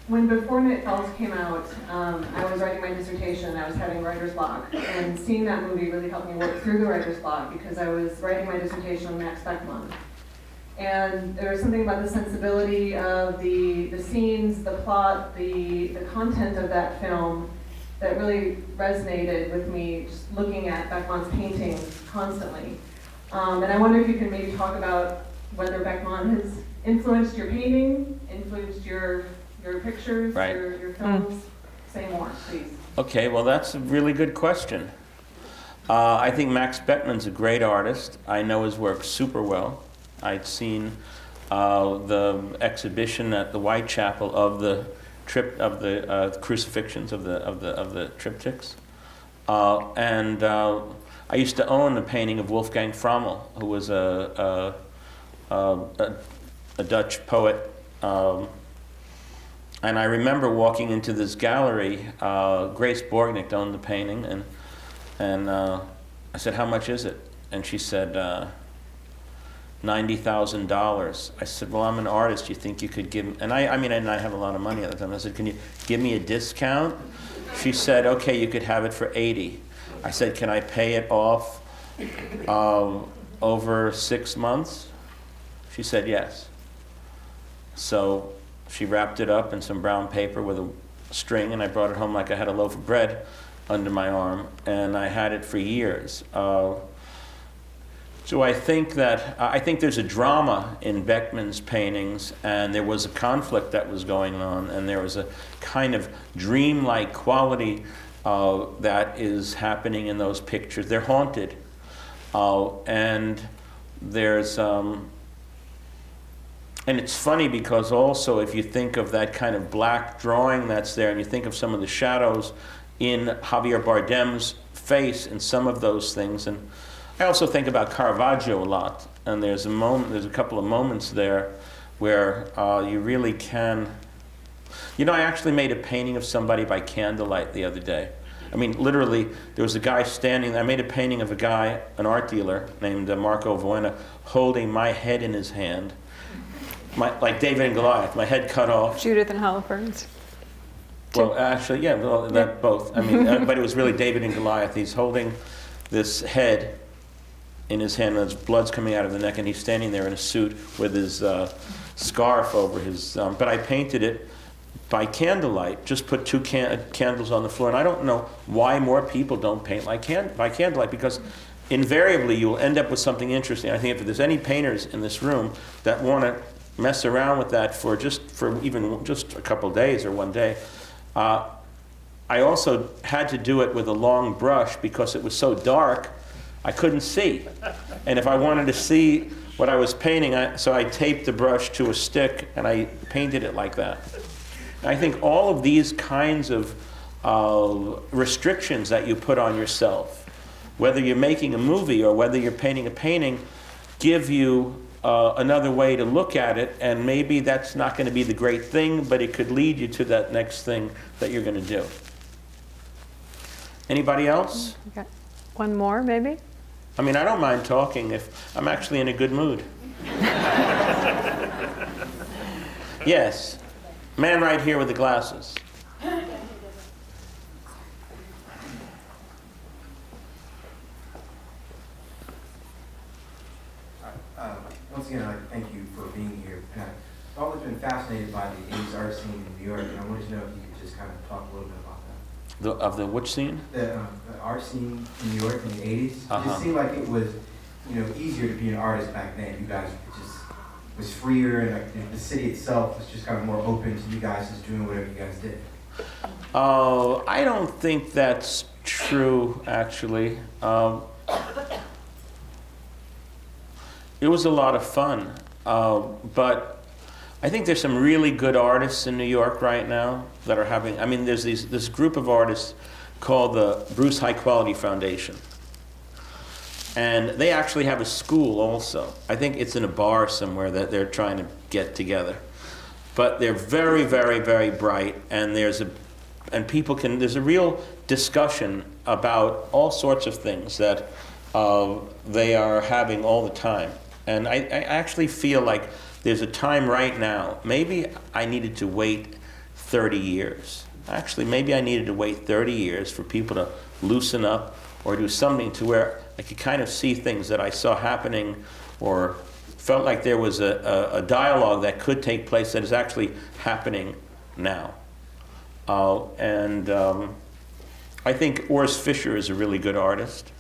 When Before Night Falls came out, I was writing my dissertation and I was having writer's block. And seeing that movie really helped me work through the writer's block because I was writing my dissertation on Max Beckmann. And there was something about the sensibility of the scenes, the plot, the content of that film that really resonated with me, just looking at Beckmann's paintings constantly. And I wonder if you can maybe talk about whether Beckmann has influenced your painting, influenced your pictures, Right. your films. Say more, please. Okay, well, that's a really good question. I think Max Beckmann's a great artist. I know his work super well. I'd seen the exhibition at the Whitechapel of the crucifixions of the triptychs, and I used to own a painting of Wolfgang Frommel, who was a Dutch poet. And I remember walking into this gallery. Grace Borgnick owned the painting, and I said, "How much is it?" And she said, $90,000. I said, "Well, I'm an artist. You think you could give me?" And I mean, I didn't have a lot of money at the time. I said, "Can you give me a discount?" She said, "Okay, you could have it for 80." I said, "Can I pay it off over 6 months?" She said yes. So she wrapped it up in some brown paper with a string, and I brought it home like I had a loaf of bread under my arm, and I had it for years. So I think there's a drama in Beckmann's paintings, and there was a conflict that was going on, and there was a kind of dreamlike quality that is happening in those pictures. They're haunted, and there's and it's funny because also if you think of that kind of black drawing that's there, and you think of some of the shadows in Javier Bardem's face and some of those things, and I also think about Caravaggio a lot, and there's a couple of moments there where you really can. You know, I actually made a painting of somebody by candlelight the other day. I mean, literally, there was a guy standing. I made a painting of a guy, an art dealer named Marco Voena, holding my head in his hand, like David and Goliath, my head cut off. Judith and Holofernes. Well, actually, yeah, well, that both. I mean, but it was really David and Goliath. He's holding this head in his hand, and his blood's coming out of the neck, and he's standing there in a suit with his scarf over his. But I painted it by candlelight. Just put two candles on the floor, and I don't know why more people don't paint by candlelight, because invariably you will end up with something interesting. I think if there's any painters in this room that want to mess around with that for even just a couple days or one day. I also had to do it with a long brush because it was so dark I couldn't see. And if I wanted to see what I was painting, so I taped the brush to a stick and I painted it like that. And I think all of these kinds of restrictions that you put on yourself, whether you're making a movie or whether you're painting a painting, give you another way to look at it, and maybe that's not going to be the great thing, but it could lead you to that next thing that you're going to do. Anybody else? Okay. One more, maybe? I mean, I don't mind talking if I'm actually in a good mood. Yes. Man right here with the glasses. Once again, I'd like to thank you for being here. I've always been fascinated by the 80s art scene in New York, and I wanted to know if you could just kind of talk a little bit about that. Of the which scene? The art scene in New York in the 80s. It just seemed like it was, easier to be an artist back then. You guys just was freer, and the city itself was just kind of more open to you guys just doing whatever you guys did. Oh, I don't think that's true, actually. It was a lot of fun, but I think there's some really good artists in New York right now that are having, there's this group of artists called the Bruce High Quality Foundation. And they actually have a school also. I think it's in a bar somewhere that they're trying to get together. But they're very, very, very bright, and there's a real discussion about all sorts of things that they are having all the time. And I actually feel like there's a time right now, maybe I needed to wait 30 years. Actually, maybe I needed to wait 30 years for people to loosen up or do something to where I could kind of see things that I saw happening or felt like there was a dialogue that could take place that is actually happening now. I think Urs Fischer is a really good artist.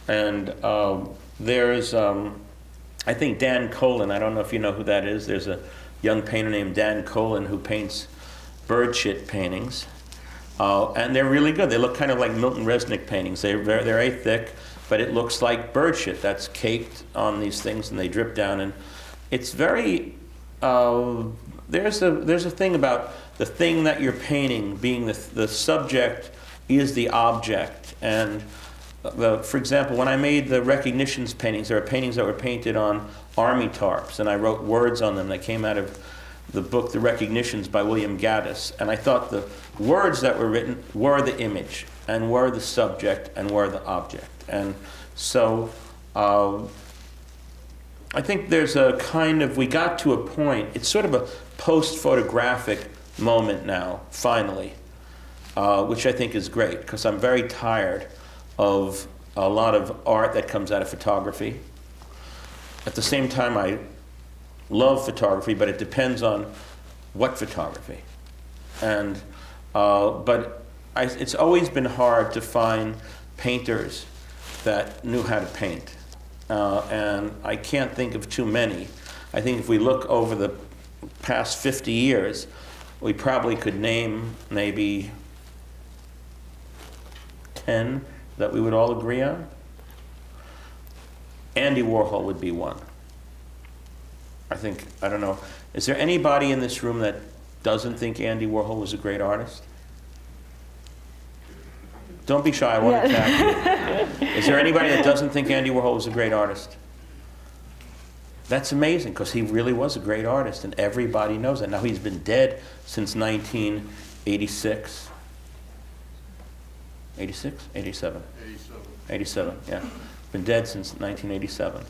And there's, I think Dan Colin, I don't know if you know who that is. There's a young painter named Dan Colin who paints bird shit paintings. And they're really good. They look kind of like Milton Resnick paintings. They're very thick, but it looks like bird shit that's caked on these things and they drip down. And it's very, there's a thing about the thing that you're painting being the subject is the object. And for example, when I made the recognitions paintings, there are paintings that were painted on army tarps, and I wrote words on them that came out of the book The Recognitions by William Gaddis. And I thought the words that were written were the image, and were the subject, and were the object. And so I think there's a kind of, we got to a point, it's sort of a post-photographic moment now, finally, which I think is great, because I'm very tired of a lot of art that comes out of photography. At the same time, I love photography, but it depends on what photography. And it's always been hard to find painters that knew how to paint. And I can't think of too many. I think if we look over the past 50 years, we probably could name maybe 10 that we would all agree on. Andy Warhol would be one. I don't know, is there anybody in this room that doesn't think Andy Warhol was a great artist? Don't be shy, I want to attack you. Is there anybody that doesn't think Andy Warhol was a great artist? That's amazing, because he really was a great artist, and everybody knows that. Now, he's been dead since 1986. 86? 87? 87, yeah. Been dead since 1987.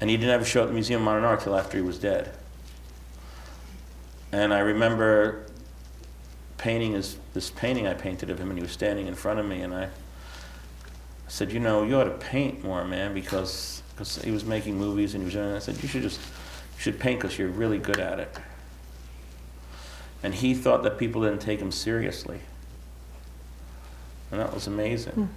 And he didn't have a show at the Museum of Modern Art till after he was dead. And I remember painting this painting I painted of him, and he was standing in front of me, and I said, you know, you ought to paint more, man, because he was making movies and he was doing it. I said, you should paint because you're really good at it. And he thought that people didn't take him seriously. And that was amazing.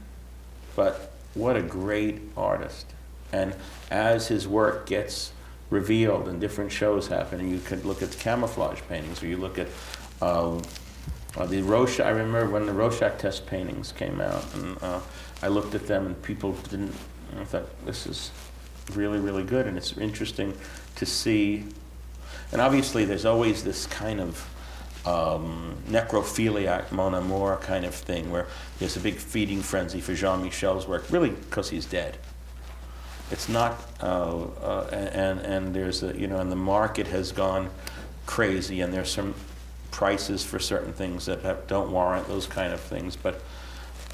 But what a great artist. And as his work gets revealed and different shows happen, and you could look at the camouflage paintings, or you look at the Rorschach. I remember when the Rorschach test paintings came out, and I looked at them and people didn't, I thought, this is really, really good. And it's interesting to see, and obviously there's always this kind of necrophiliac Mon Amour kind of thing, where there's a big feeding frenzy for Jean-Michel's work, really because he's dead. It's not, and there's a, you know, and the market has gone crazy, and there's some prices for certain things that don't warrant those kind of things. But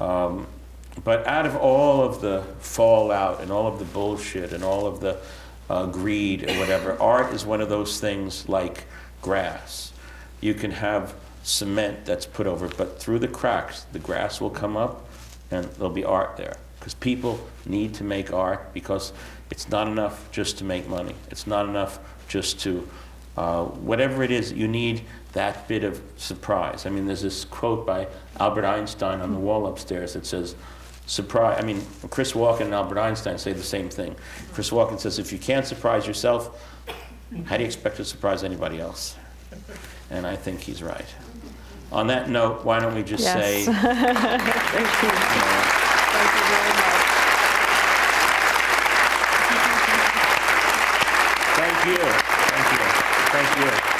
out of all of the fallout and all of the bullshit and all of the greed or whatever, art is one of those things like grass. You can have cement that's put over it, but through the cracks, the grass will come up and there'll be art there. Because people need to make art, because it's not enough just to make money. It's not enough just to, whatever it is, you need that bit of surprise. I mean, there's this quote by Albert Einstein on the wall upstairs that says, surprise, I mean, Chris Walken and Albert Einstein say the same thing. Chris Walken says, if you can't surprise yourself, how do you expect to surprise anybody else? And I think he's right. On that note, why don't we just say... Thank you. Thank you very much. Thank you. Thank you. Thank you.